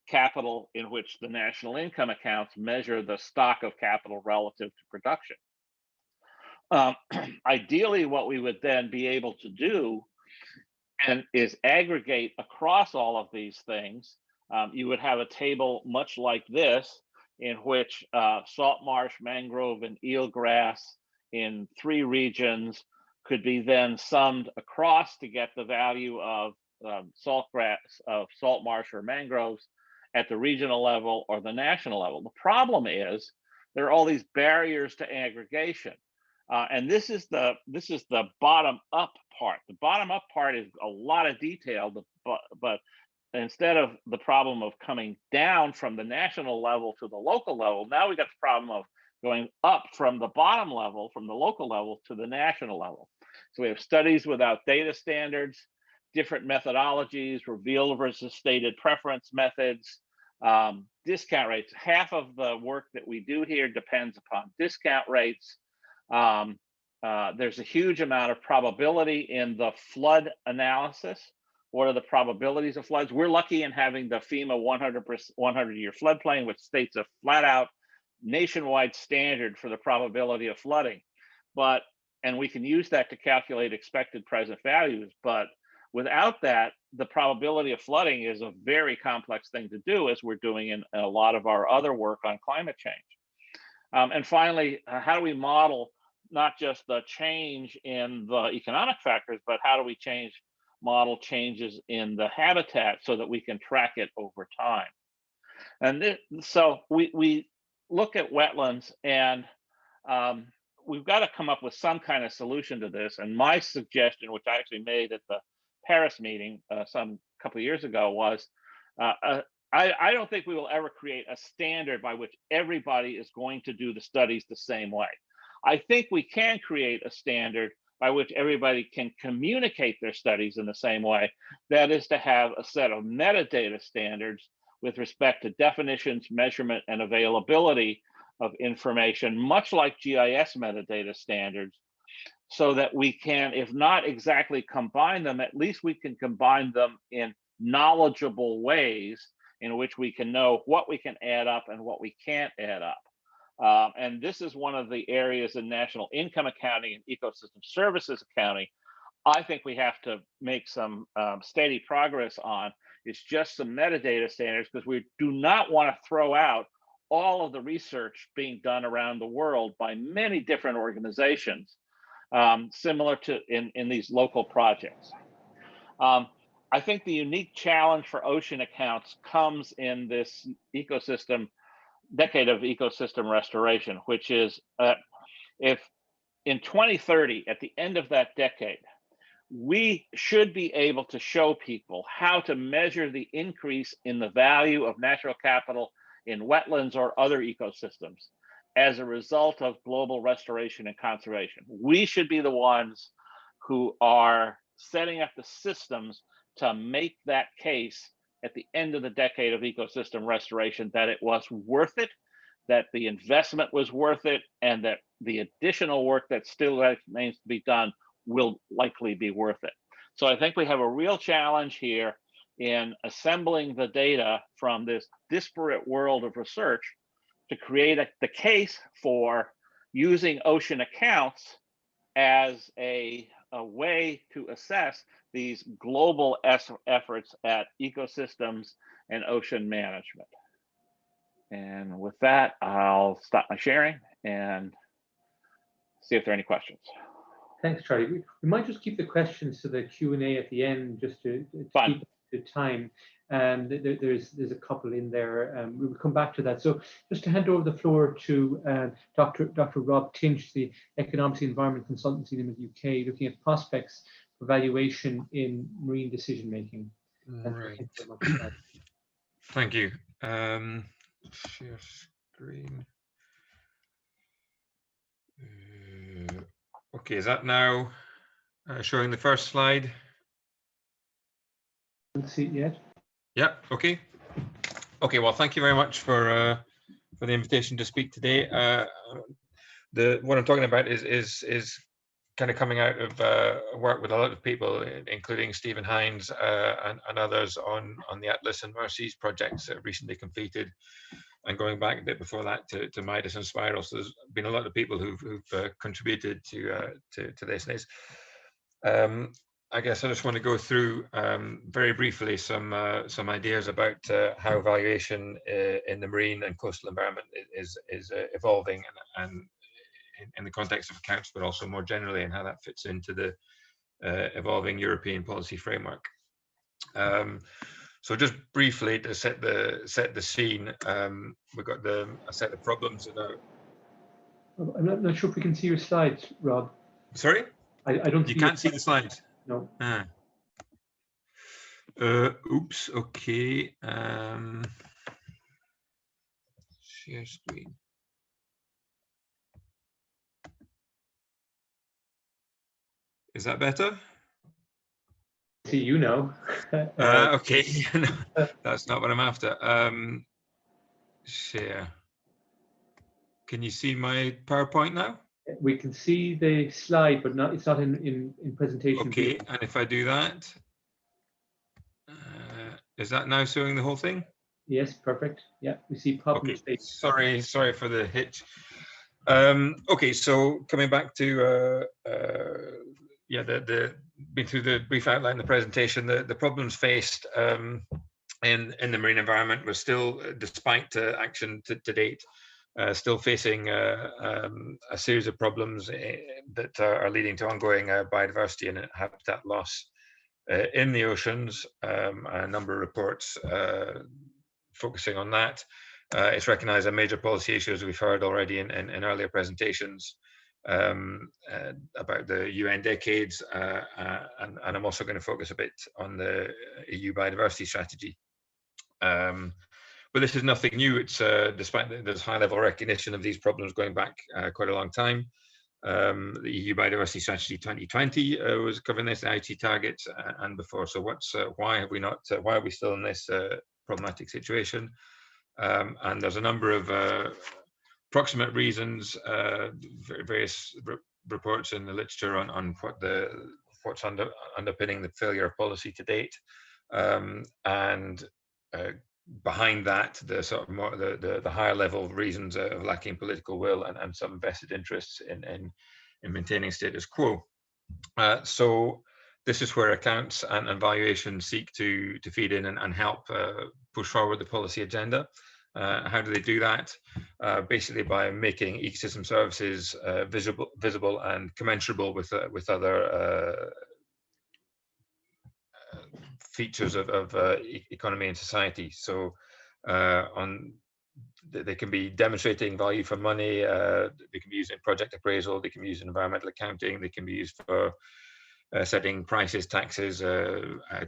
capital in which the national income accounts measure the stock of capital relative to production. Ideally, what we would then be able to do is aggregate across all of these things. You would have a table much like this, in which salt marsh, mangrove, and eelgrass in 3 regions could be then summed across to get the value of salt marsh or mangroves at the regional level or the national level. The problem is there are all these barriers to aggregation, and this is the bottom up part. The bottom up part is a lot of detail, but instead of the problem of coming down from the national level to the local level, now we got the problem of going up from the bottom level, from the local level to the national level. So we have studies without data standards, different methodologies, revealed versus stated preference methods, discount rates. Half of the work that we do here depends upon discount rates. There's a huge amount of probability in the flood analysis. What are the probabilities of floods? We're lucky in having the FEMA 100-year floodplain, which states a flat out nationwide standard for the probability of flooding. And we can use that to calculate expected present values. But without that, the probability of flooding is a very complex thing to do, as we're doing in a lot of our other work on climate change. And finally, how do we model not just the change in the economic factors, but how do we model changes in the habitat so that we can track it over time? And so we look at wetlands, and we've got to come up with some kind of solution to this. And my suggestion, which I actually made at the Paris meeting some couple of years ago, was I don't think we will ever create a standard by which everybody is going to do the studies the same way. I think we can create a standard by which everybody can communicate their studies in the same way. That is to have a set of metadata standards with respect to definitions, measurement, and availability of information, much like GIS metadata standards, so that we can, if not exactly combine them, at least we can combine them in knowledgeable ways in which we can know what we can add up and what we can't add up. And this is one of the areas in national income accounting and ecosystem services accounting I think we have to make some steady progress on. It's just some metadata standards, because we do not want to throw out all of the research being done around the world by many different organizations, similar to in these local projects. I think the unique challenge for ocean accounts comes in this decade of ecosystem restoration, which is if in 2030, at the end of that decade, we should be able to show people how to measure the increase in the value of natural capital in wetlands or other ecosystems as a result of global restoration and conservation. We should be the ones who are setting up the systems to make that case at the end of the decade of ecosystem restoration, that it was worth it, that the investment was worth it, and that the additional work that still remains to be done will likely be worth it. So I think we have a real challenge here in assembling the data from this disparate world of research to create the case for using ocean accounts as a way to assess these global efforts at ecosystems and ocean management. And with that, I'll stop my sharing and see if there are any questions. Thanks, Charlie. We might just keep the questions to the Q&A at the end, just to keep the time. There's a couple in there. We will come back to that. So just to hand over the floor to Dr. Rob Tinch, the Economics and Environment Consultancy in the UK, looking at prospects for valuation in marine decision making. Right. Thank you. Share screen. Okay, is that now showing the first slide? Can't see it yet. Yeah. Okay. Okay. Well, thank you very much for the invitation to speak today. What I'm talking about is kind of coming out of work with a lot of people, including Stephen Hines and others on the Atlas and Mercies projects that recently completed, and going back a bit before that to Midas and Spiral. So there's been a lot of people who've contributed to this. I guess I just want to go through very briefly some ideas about how valuation in the marine and coastal environment is evolving, and in the context of accounts, but also more generally, and how that fits into the evolving European policy framework. So just briefly to set the scene, we've got a set of problems that are. I'm not sure if we can see your slides, Rob. Sorry? I don't. You can't see the slides. No. Oops. Okay. Share screen. Is that better? See, you know. Okay. That's not what I'm after. Share. Can you see my PowerPoint now? We can see the slide, but it's not in presentation. Okay, and if I do that, is that now showing the whole thing? Yes, perfect. Yeah, we see problem space. Sorry for the hitch. Okay, so coming back to been through the brief outline of the presentation, the problems faced in the marine environment was still, despite action to date, still facing a series of problems that are leading to ongoing biodiversity and habitat loss in the oceans. A number of reports focusing on that. It's recognized a major policy issue, as we've heard already in earlier presentations, about the UN decades, and I'm also going to focus a bit on the EU biodiversity strategy. But this is nothing new. It's despite there's high-level recognition of these problems going back quite a long time. The EU Biodiversity Strategy 2020 was covering this, the IoT targets, and before. So why have we not? Why are we still in this problematic situation? And there's a number of approximate reasons, various reports in the literature on what's underpinning the failure of policy to date, and behind that, the sort of more the higher level reasons of lacking political will and some vested interests in maintaining status quo. So this is where accounts and valuation seek to feed in and help push forward the policy agenda. How do they do that? Basically by making ecosystem services visible and commensurable with other features of economy and society. So they can be demonstrating value for money, they can be used in project appraisal, they can be used in environmental accounting, they can be used for setting prices, taxes,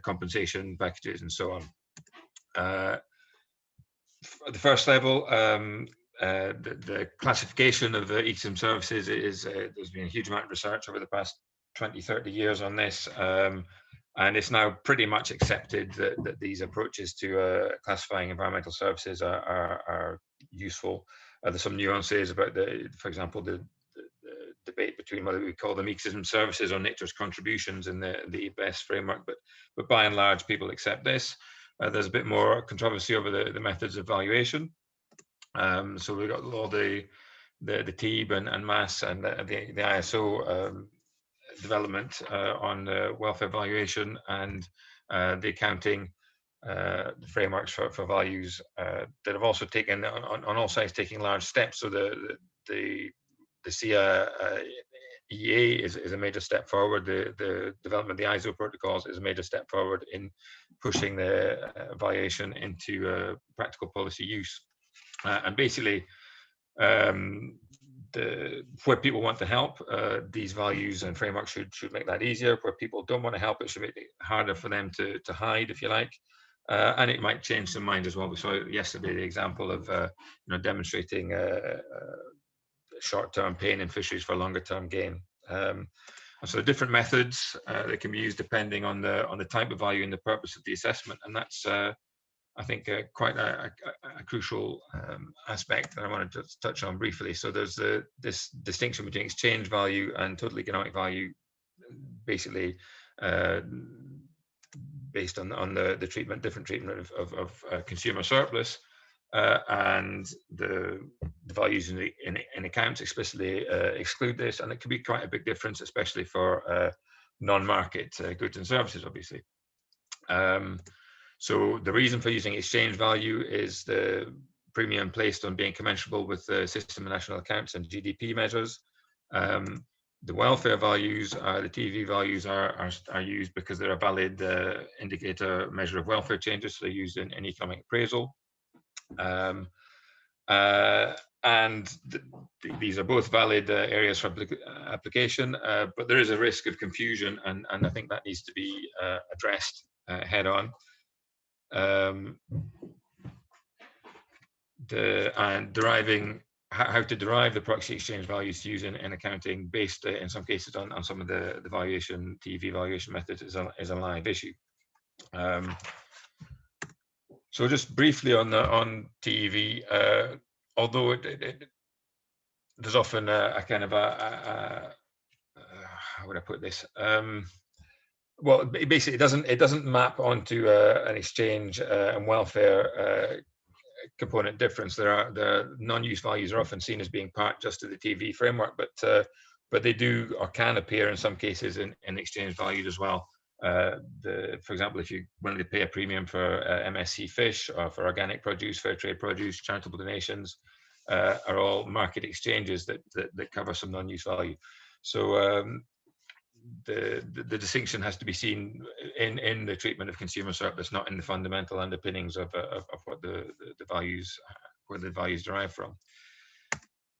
compensation packages, and so on. At the first level, the classification of ecosystem services is, there's been a huge amount of research over the past 20, 30 years on this. And it's now pretty much accepted that these approaches to classifying environmental services are useful. There's some nuances about for example, the debate between whether we call them ecosystem services or nature's contributions in the EBS framework, but by and large, people accept this. There's a bit more controversy over the methods of valuation. So we've got all the TEEB and MAS and the ISO development on welfare valuation and the accounting frameworks for values that have also taken on all sides taking large steps. So the SIA EA is a major step forward. The development of the ISO protocols is a major step forward in pushing the valuation into practical policy use. And basically, where people want to help, these values and frameworks should make that easier. Where people don't want to help, it should make it harder for them to hide, if you like. And it might change their mind as well. We saw yesterday the example of demonstrating short-term pain in fisheries for longer-term gain. And so different methods that can be used depending on the type of value and the purpose of the assessment, and that's I think quite a crucial aspect that I wanted to touch on briefly. So there's this distinction between exchange value and total economic value, basically based on the different treatment of consumer surplus, and the values in accounts explicitly exclude this, and it can be quite a big difference, especially for non-market goods and services, obviously. So the reason for using exchange value is the premium placed on being commensurable with the system of national accounts and GDP measures. The welfare values, the TV values are used because they're a valid indicator measure of welfare changes, so they're used in economic appraisal. And these are both valid areas for application, but there is a risk of confusion, and I think that needs to be addressed head on. And deriving how to derive the proxy exchange values to use in accounting, based in some cases on some of the valuation, TV valuation methods, is a live issue. So just briefly on TEV, although there's often a kind of how would I put this? Well, basically, it doesn't map onto an exchange and welfare component difference. The non-use values are often seen as being part just of the TV framework, but they do or can appear in some cases in exchange values as well. For example, if you wanted to pay a premium for MSC fish or for organic produce, fair trade produce, charitable donations, are all market exchanges that cover some non-use value. So the distinction has to be seen in the treatment of consumer surplus, not in the fundamental underpinnings of what the values, where the values derive from.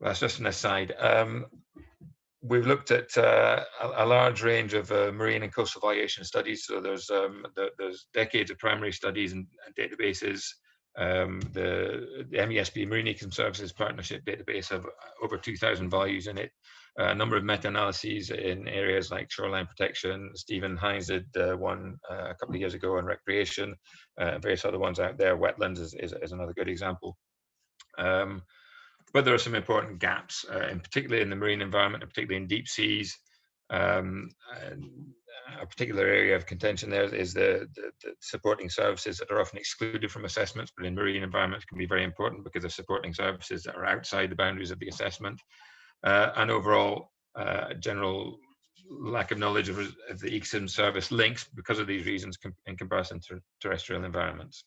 That's just an aside. we've looked at a large range of marine and coastal valuation studies. So there's decades of primary studies and databases. The MESB Marine Ecosystem Services Partnership database have over 2,000 values in it. A number of meta-analyses in areas like shoreline protection. Stephen Hines did one a couple of years ago on recreation. Various other ones out there. Wetlands is another good example. But there are some important gaps, in particularly in the marine environment, and particularly in deep seas. A particular area of contention there is the supporting services that are often excluded from assessments, but in marine environments can be very important because of supporting services that are outside the boundaries of the assessment. And overall, general lack of knowledge of the ecosystem service links because of these reasons in comparison to terrestrial environments.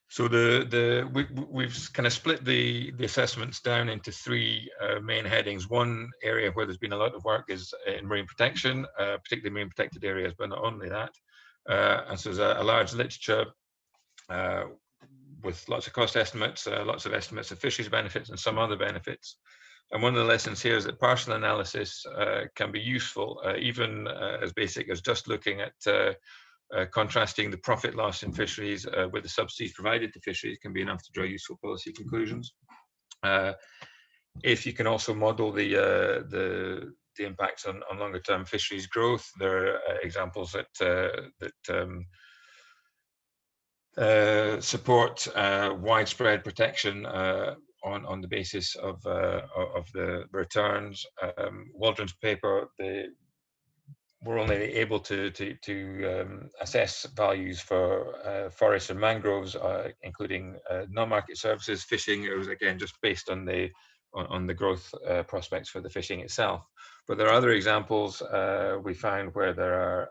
So we've kind of split the assessments down into three main headings. One area where there's been a lot of work is in marine protection, particularly marine protected areas, but not only that. And so there's a large literature with lots of cost estimates, lots of estimates of fisheries benefits and some other benefits. And one of the lessons here is that partial analysis can be useful, even as basic as just looking at contrasting the profit loss in fisheries with the subsidies provided to fisheries can be enough to draw useful policy conclusions. If you can also model the impacts on longer term fisheries growth, there are examples that support widespread protection on the basis of the returns. Waldron's paper, we're only able to assess values for forests and mangroves, including non-market services, fishing. It was again just based on the growth prospects for the fishing itself. But there are other examples we found where there are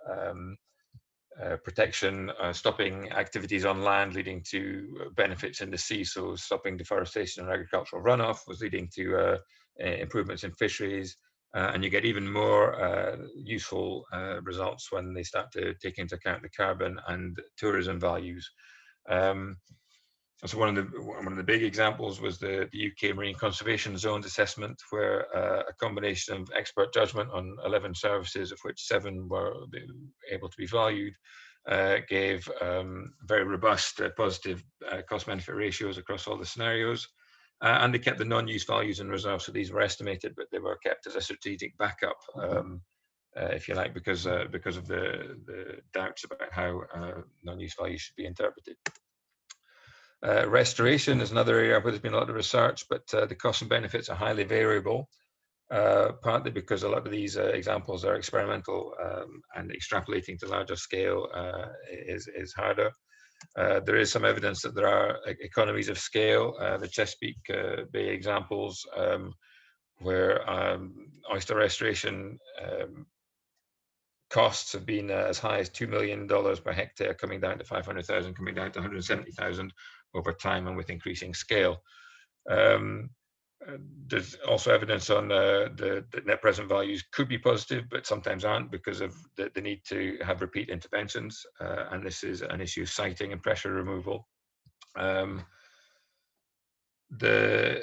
protection, stopping activities on land leading to benefits in the sea. So stopping deforestation and agricultural runoff was leading to improvements in fisheries. And you get even more useful results when they start to take into account the carbon and tourism values. So one of the big examples was the UK Marine Conservation Zones assessment, where a combination of expert judgment on 11 services, of which 7 were able to be valued, gave very robust positive cost-benefit ratios across all the scenarios. And they kept the non-use values in reserve, so these were estimated, but they were kept as a strategic backup, if you like, because of the doubts about how non-use values should be interpreted. Restoration is another area where there's been a lot of research, but the costs and benefits are highly variable, partly because a lot of these examples are experimental and extrapolating to larger scale is harder. There is some evidence that there are economies of scale. The Chesapeake Bay examples, where oyster restoration costs have been as high as $2 million per hectare, coming down to 500,000, coming down to 170,000 over time and with increasing scale. There's also evidence on the net present values could be positive, but sometimes aren't because of the need to have repeat interventions. And this is an issue of siting and pressure removal. The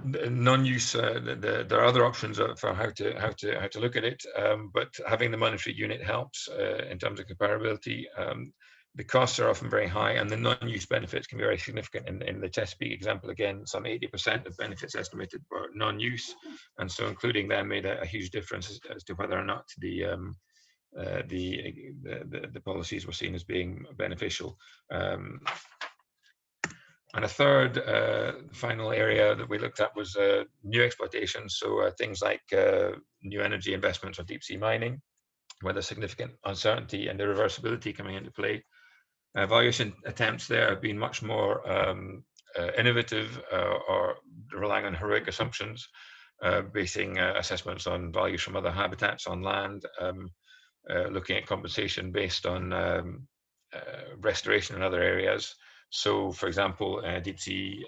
non-use, there are other options for how to look at it, but having the monetary unit helps in terms of comparability. The costs are often very high, and the non-use benefits can be very significant. In the Chesapeake example, again, some 80% of benefits estimated were non-use, and so including them made a huge difference as to whether or not the policies were seen as being beneficial. And a third final area that we looked at was new exploitation. So things like new energy investments or deep sea mining, where there's significant uncertainty and irreversibility coming into play. Valuation attempts there have been much more innovative or relying on heroic assumptions, basing assessments on values from other habitats on land, looking at compensation based on restoration in other areas. So, for example, deep sea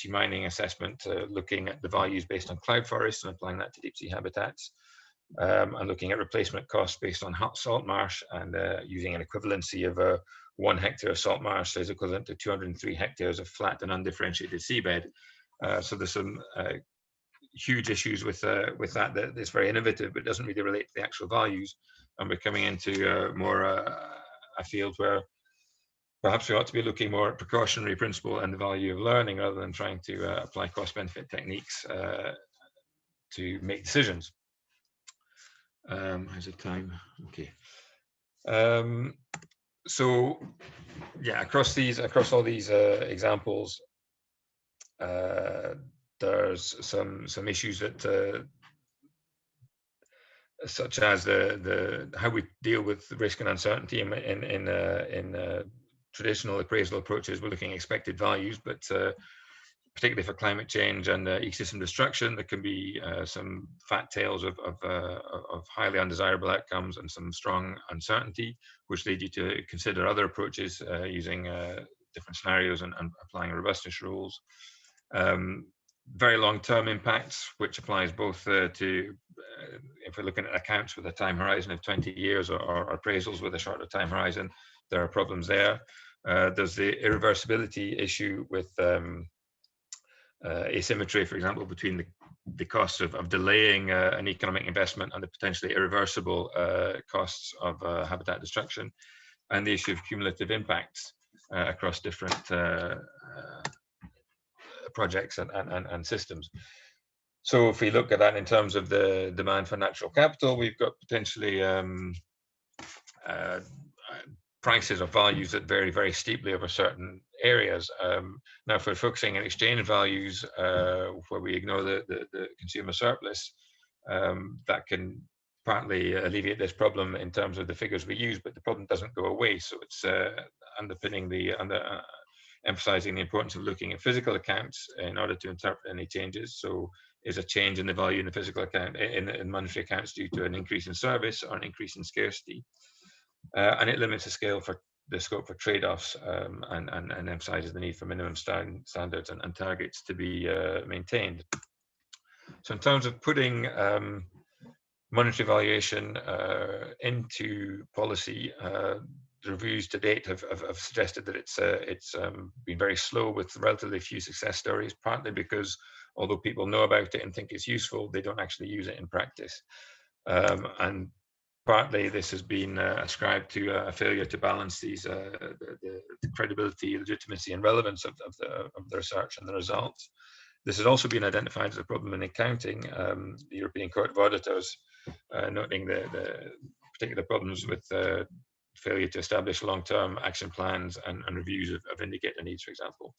mining assessment, looking at the values based on cloud forests and applying that to deep sea habitats, and looking at replacement costs based on salt marsh and using an equivalency of 1 hectare of salt marsh is equivalent to 203 hectares of flat and undifferentiated seabed. So there's some huge issues with that that's very innovative, but doesn't really relate to the actual values. And we're coming into more a field where perhaps we ought to be looking more at precautionary principle and the value of learning rather than trying to apply cost-benefit techniques to make decisions. How's the time? Okay. So yeah, across all these examples, there's some issues that such as the how we deal with risk and uncertainty in traditional appraisal approaches. We're looking at expected values, but particularly for climate change and ecosystem destruction, there can be some fat tails of highly undesirable outcomes and some strong uncertainty, which lead you to consider other approaches using different scenarios and applying robustness rules. Very long-term impacts, which applies both to, if we're looking at accounts with a time horizon of 20 years or appraisals with a shorter time horizon, there are problems there. There's the irreversibility issue with asymmetry, for example, between the costs of delaying an economic investment and the potentially irreversible costs of habitat destruction, and the issue of cumulative impacts across different projects and systems. So if we look at that in terms of the demand for natural capital, we've got potentially prices or values that vary very steeply over certain areas. Now, if we're focusing on exchange values, where we ignore the consumer surplus, that can partly alleviate this problem in terms of the figures we use, but the problem doesn't go away. So it's emphasizing the importance of looking at physical accounts in order to interpret any changes. So is a change in the value in the physical account, in monetary accounts, due to an increase in service or an increase in scarcity? And it limits the scope for trade-offs and emphasizes the need for minimum standards and targets to be maintained. So in terms of putting monetary valuation into policy, the reviews to date have suggested that it's been very slow with relatively few success stories, partly because although people know about it and think it's useful, they don't actually use it in practice. And partly this has been ascribed to a failure to balance these the credibility, legitimacy, and relevance of the research and the results. This has also been identified as a problem in accounting. The European Court of Auditors noting the particular problems with failure to establish long-term action plans and reviews of indicator needs, for example.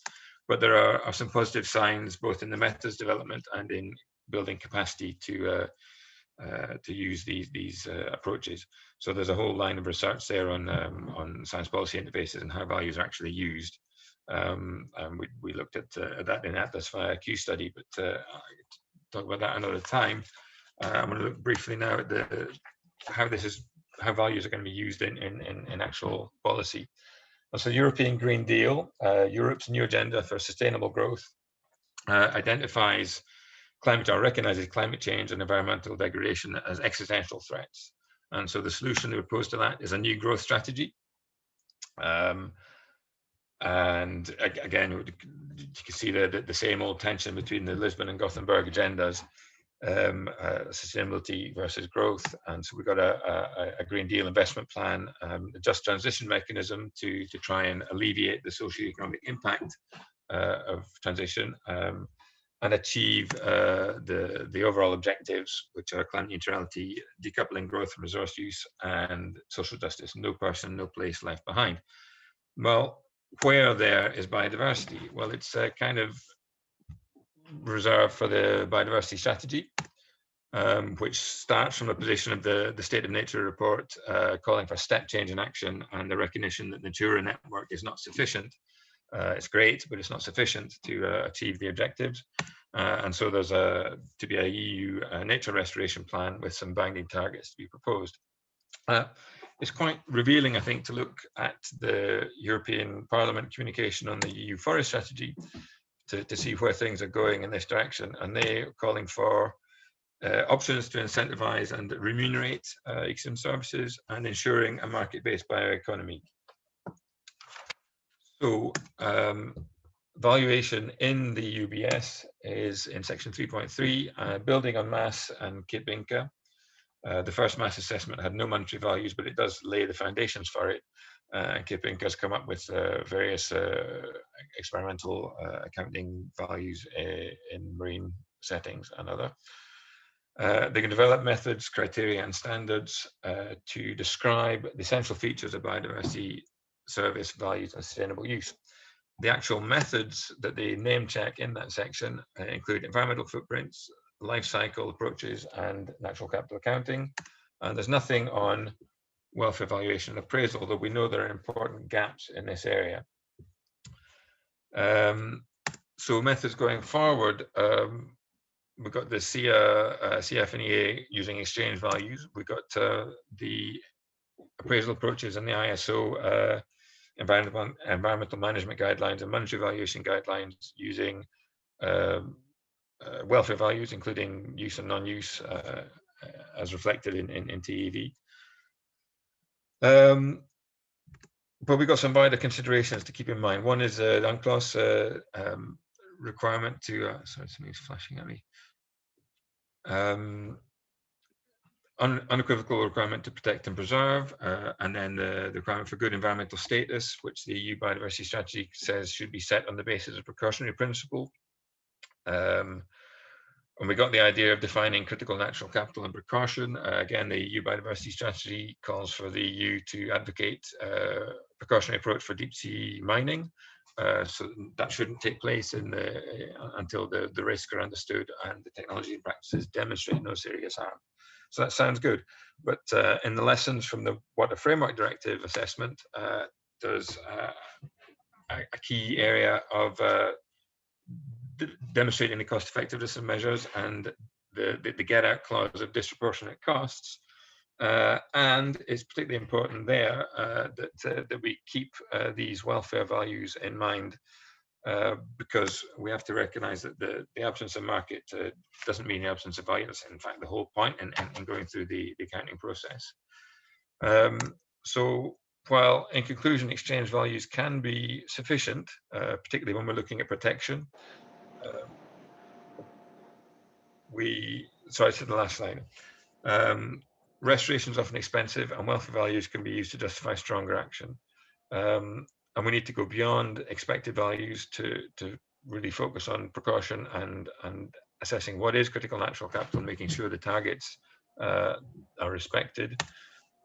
But there are some positive signs both in the methods development and in building capacity to use these approaches. So there's a whole line of research there on science policy interfaces and how values are actually used. And we looked at that in Atlas via a Q study, but I'll talk about that another time. I'm going to look briefly now at how values are going to be used in actual policy. So European Green Deal, Europe's new agenda for sustainable growth, identifies recognizes climate change and environmental degradation as existential threats. And so the solution we propose to that is a new growth strategy. And again, you can see the same old tension between the Lisbon and Gothenburg agendas, sustainability versus growth. And so we've got a Green Deal investment plan, a just transition mechanism to try and alleviate the socioeconomic impact of transition, and achieve the overall objectives, which are climate neutrality, decoupling growth from resource use, and social justice, no person, no place left behind. Well, where there is biodiversity? Well, it's kind of reserved for the biodiversity strategy, which starts from a position of the State of Nature report, calling for step change in action and the recognition that the Natura network is not sufficient. It's great, but it's not sufficient to achieve the objectives. And so there's to be a EU nature restoration plan with some binding targets to be proposed. It's quite revealing, I think, to look at the European Parliament communication on the EU forest strategy to see where things are going in this direction. And they're calling for options to incentivize and remunerate ecosystem services and ensuring a market-based bioeconomy. So valuation in the UBS is in section 3.3, building on mass and Cape Inca. The first mass assessment had no monetary values, but it does lay the foundations for it. And Cape Inca has come up with various experimental accounting values in marine settings and other. They can develop methods, criteria, and standards to describe the essential features of biodiversity service, values, and sustainable use. The actual methods that they name check in that section include environmental footprints, life cycle approaches, and natural capital accounting. And there's nothing on welfare valuation and appraisal, although we know there are important gaps in this area. So methods going forward, we've got the CF and EA using exchange values. We've got the appraisal approaches and the ISO environmental management guidelines and monetary valuation guidelines using welfare values, including use and non-use, as reflected in TEV. But we've got some wider considerations to keep in mind. One is the UNCLOS requirement to, sorry, something's flashing at me. Unequivocal requirement to protect and preserve, and then the requirement for good environmental status, which the EU biodiversity strategy says should be set on the basis of precautionary principle. And we got the idea of defining critical natural capital and precaution. Again, the EU biodiversity strategy calls for the EU to advocate precautionary approach for deep sea mining. So that shouldn't take place until the risks are understood and the technology and practices demonstrate no serious harm. So that sounds good. But in the lessons from the Water Framework Directive assessment, there's a key area of demonstrating the cost effectiveness of measures and the get out clause of disproportionate costs. And it's particularly important there that we keep these welfare values in mind, because we have to recognize that the absence of market doesn't mean the absence of value. That's in fact the whole point in going through the accounting process. So while in conclusion, exchange values can be sufficient, particularly when we're looking at protection, sorry, to the last slide. Restoration is often expensive and welfare values can be used to justify stronger action. And we need to go beyond expected values to really focus on precaution and assessing what is critical natural capital and making sure the targets are respected.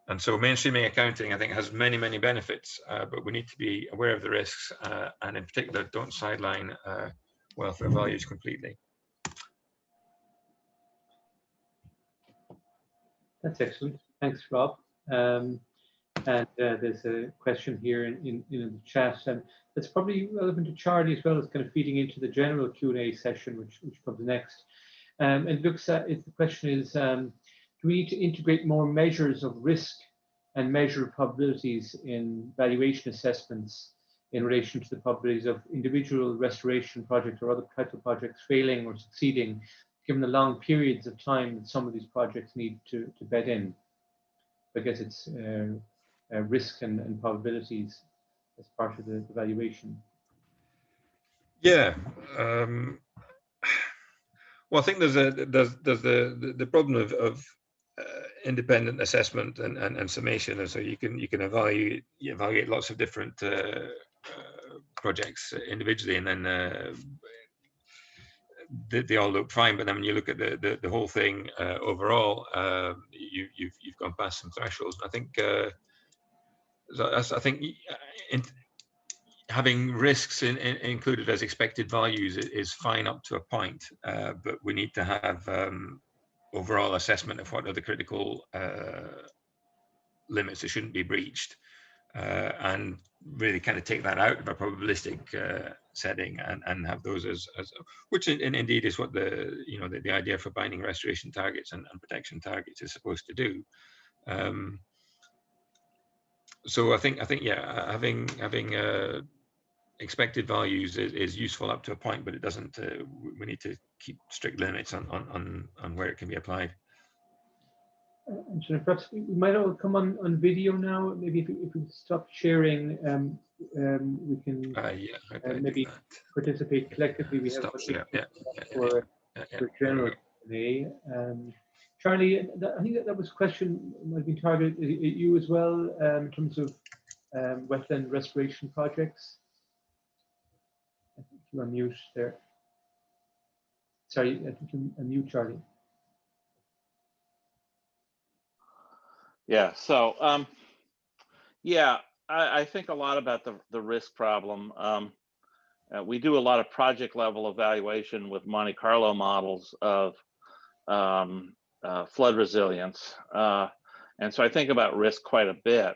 And so mainstreaming accounting, I think, has many, many benefits, but we need to be aware of the risks and in particular, don't sideline welfare values completely. That's excellent. Thanks, Rob. And there's a question here in the chat, and that's probably relevant to Charlie as well. It's kind of feeding into the general Q&A session, which comes next. It looks at if the question is, do we need to integrate more measures of risk and measure probabilities in valuation assessments in relation to the probabilities of individual restoration projects or other types of projects failing or succeeding, given the long periods of time that some of these projects need to bed in? I guess it's risk and probabilities as part of the valuation. Yeah. Well, I think there's the problem of independent assessment and summation, and so you can evaluate lots of different projects individually, and then they all look fine. But then when you look at the whole thing overall, you've gone past some thresholds. I think having risks included as expected values is fine up to a point, but we need to have overall assessment of what are the critical limits that shouldn't be breached, and really kind of take that out of a probabilistic setting and have those as which indeed is what the idea for binding restoration targets and protection targets is supposed to do. So I think yeah, having expected values is useful up to a point, but it doesn't. We need to keep strict limits on where it can be applied. So perhaps we might all come on video now. Maybe if we stop sharing, we can Yeah, how do I do maybe that? participate collectively. We have Stop a share. Yeah. for There general you Q&A. Charlie, I think that was a question might have been targeted at you as well in terms of wetland restoration projects. I think you're on mute there. Sorry, I think you're on mute, Charlie. Yeah, so yeah, I think a lot about the risk problem. We do a lot of project level evaluation with Monte Carlo models of flood resilience. And so I think about risk quite a bit.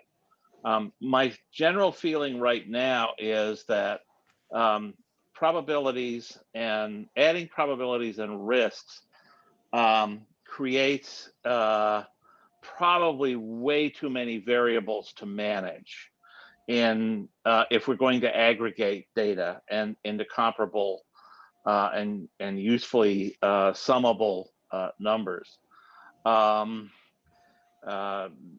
My general feeling right now is that probabilities and adding probabilities and risks creates probably way too many variables to manage in if we're going to aggregate data and into comparable and usefully summable numbers.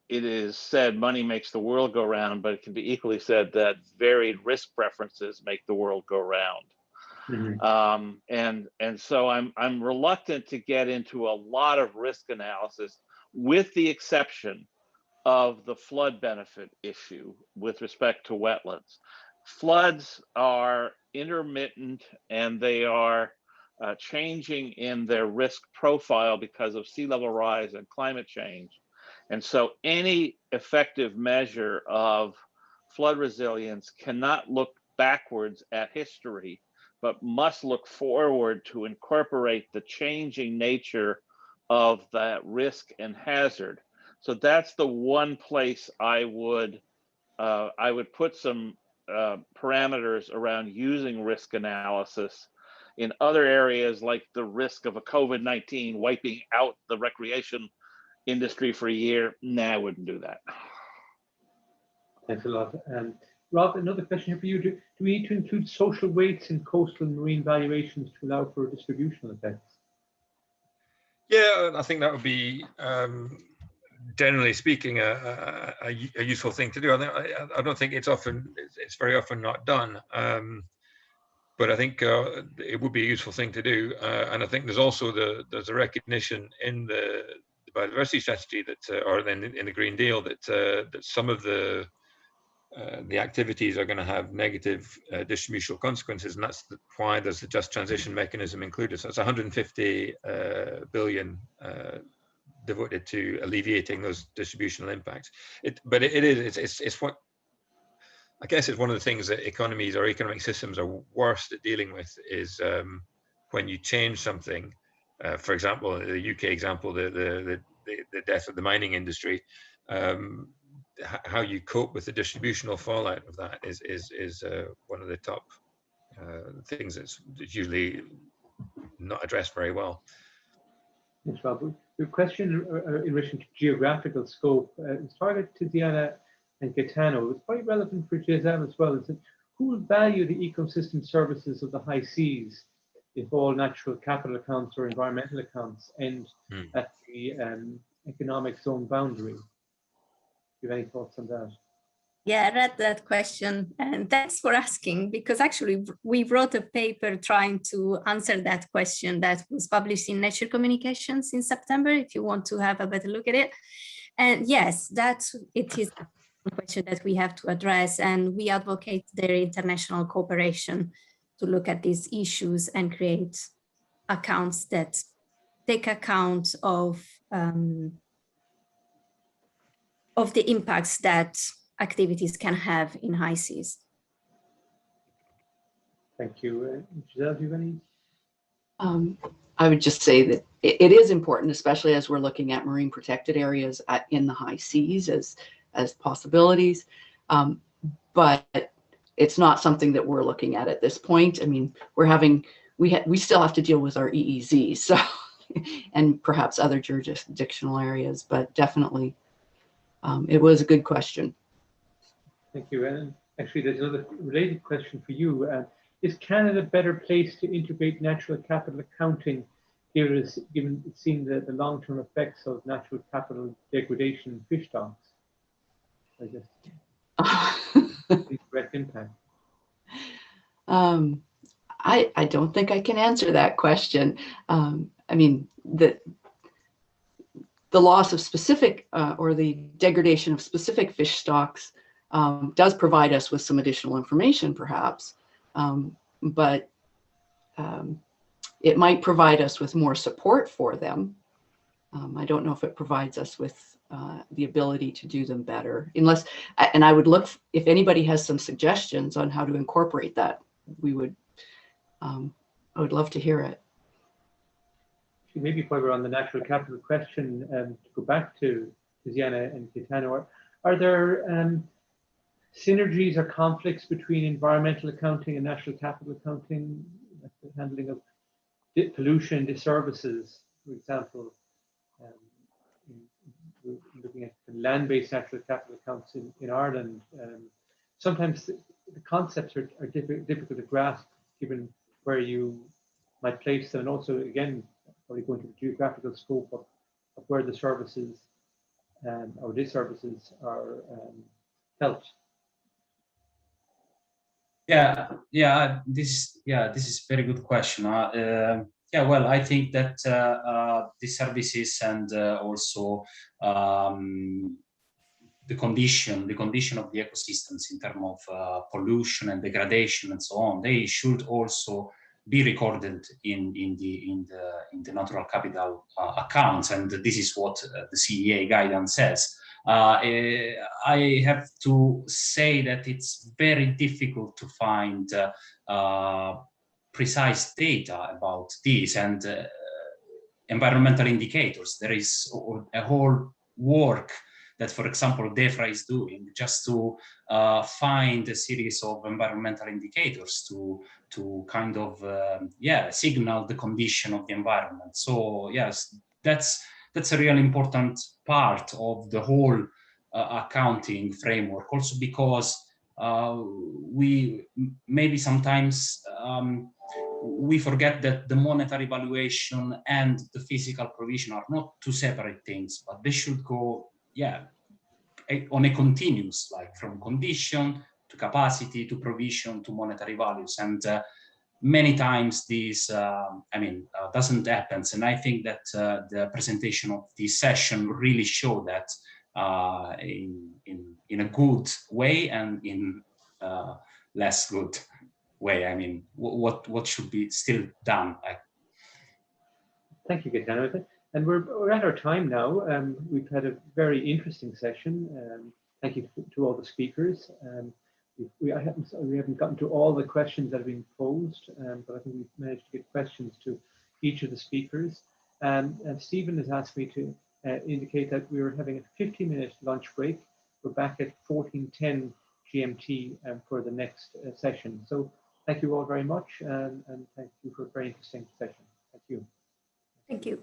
It is said money makes the world go round, but it can be equally said that varied risk preferences make the world go round. And so I'm reluctant to get into a lot of risk analysis, with the exception of the flood benefit issue with respect to wetlands. Floods are intermittent and they are changing in their risk profile because of sea level rise and climate change. And so any effective measure of flood resilience cannot look backwards at history, but must look forward to incorporate the changing nature of that risk and hazard. So that's the one place I would put some parameters around using risk analysis. In other areas, like the risk of a COVID-19 wiping out the recreation industry for a year, nah, I wouldn't do that. Thanks a lot. Rob, another question here for you. Do we need to include social weights in coastal and marine valuations to allow for distributional effects? Yeah, I think that would be, generally speaking, a useful thing to do. I don't think it's very often not done. But I think it would be a useful thing to do. And I think there's also there's a recognition in the biodiversity strategy that, or then in the Green Deal, that some of the activities are going to have negative distributional consequences, and that's why there's the just transition mechanism included. So it's 150 billion devoted to alleviating those distributional impacts. But it's what I guess it's one of the things that economies or economic systems are worst at dealing with is when you change something. For example, the UK example, the death of the mining industry. How you cope with the distributional fallout of that is one of the top things that's usually not addressed very well. Thanks, Rob. Your question in relation to geographical scope is targeted to Diana and Gaetano. It's quite relevant for GSM as well. Is that who will value the ecosystem services of the high seas if all natural capital accounts or environmental accounts end at the economic zone boundary? Do you have any thoughts on that? Yeah, I read that question, and thanks for asking, because actually we wrote a paper trying to answer that question that was published in Nature Communications in September, if you want to have a better look at it. And yes, it is a question that we have to address, and we advocate their international cooperation to look at these issues and create accounts that take account of the impacts that activities can have in high seas. Thank you. Giselle, do you have any? I would just say that it is important, especially as we're looking at marine protected areas in the high seas as possibilities. But it's not something that we're looking at this point. I mean, we still have to deal with our EEZs, so and perhaps other jurisdictional areas, but definitely it was a good question. Thank you. And actually, there's another related question for you. Is Canada better placed to integrate natural capital accounting, given it's seen the long-term effects of natural capital degradation in fish stocks? I guess. direct impact? I don't think I can answer that question. I mean, the loss of specific or the degradation of specific fish stocks does provide us with some additional information, perhaps, but it might provide us with more support for them. I don't know if it provides us with the ability to do them better, unless, and I would look, if anybody has some suggestions on how to incorporate that, we would, I would love to hear it. Maybe while we're on the natural capital question, to go back to Tiziana and Gaetano, are there synergies or conflicts between environmental accounting and natural capital accounting, like the handling of pollution, disservices, for example, looking at land-based natural capital accounts in Ireland? Sometimes the concepts are difficult to grasp given where you might place them, and also, again, probably going to the geographical scope of where the services or disservices are felt. This is a very good question. Well, I think that the services and also the condition of the ecosystems in terms of pollution and degradation and so on, they should also be recorded in the natural capital accounts, and this is what the CEA guidance says. I have to say that it's very difficult to find precise data about this and environmental indicators. There is a whole work that, for example, DEFRA is doing just to find a series of environmental indicators to kind of signal the condition of the environment. So yes, that's a really important part of the whole accounting framework, also because we maybe sometimes we forget that the monetary valuation and the physical provision are not two separate things, but they should go on a continuous, like from condition to capacity to provision to monetary values. And many times this doesn't happen, and I think that the presentation of this session really showed that in a good way and in less good way. I mean, what should be still done? Thank you, Gaetano. And we're at our time now. We've had a very interesting session. Thank you to all the speakers. We haven't gotten to all the questions that have been posed, but I think we've managed to get questions to each of the speakers. And Stephen has asked me to indicate that we are having a 15-minute lunch break. We're back at 14:10 GMT for the next session. So thank you all very much, and thank you for a very interesting session. Thank you. Thank you.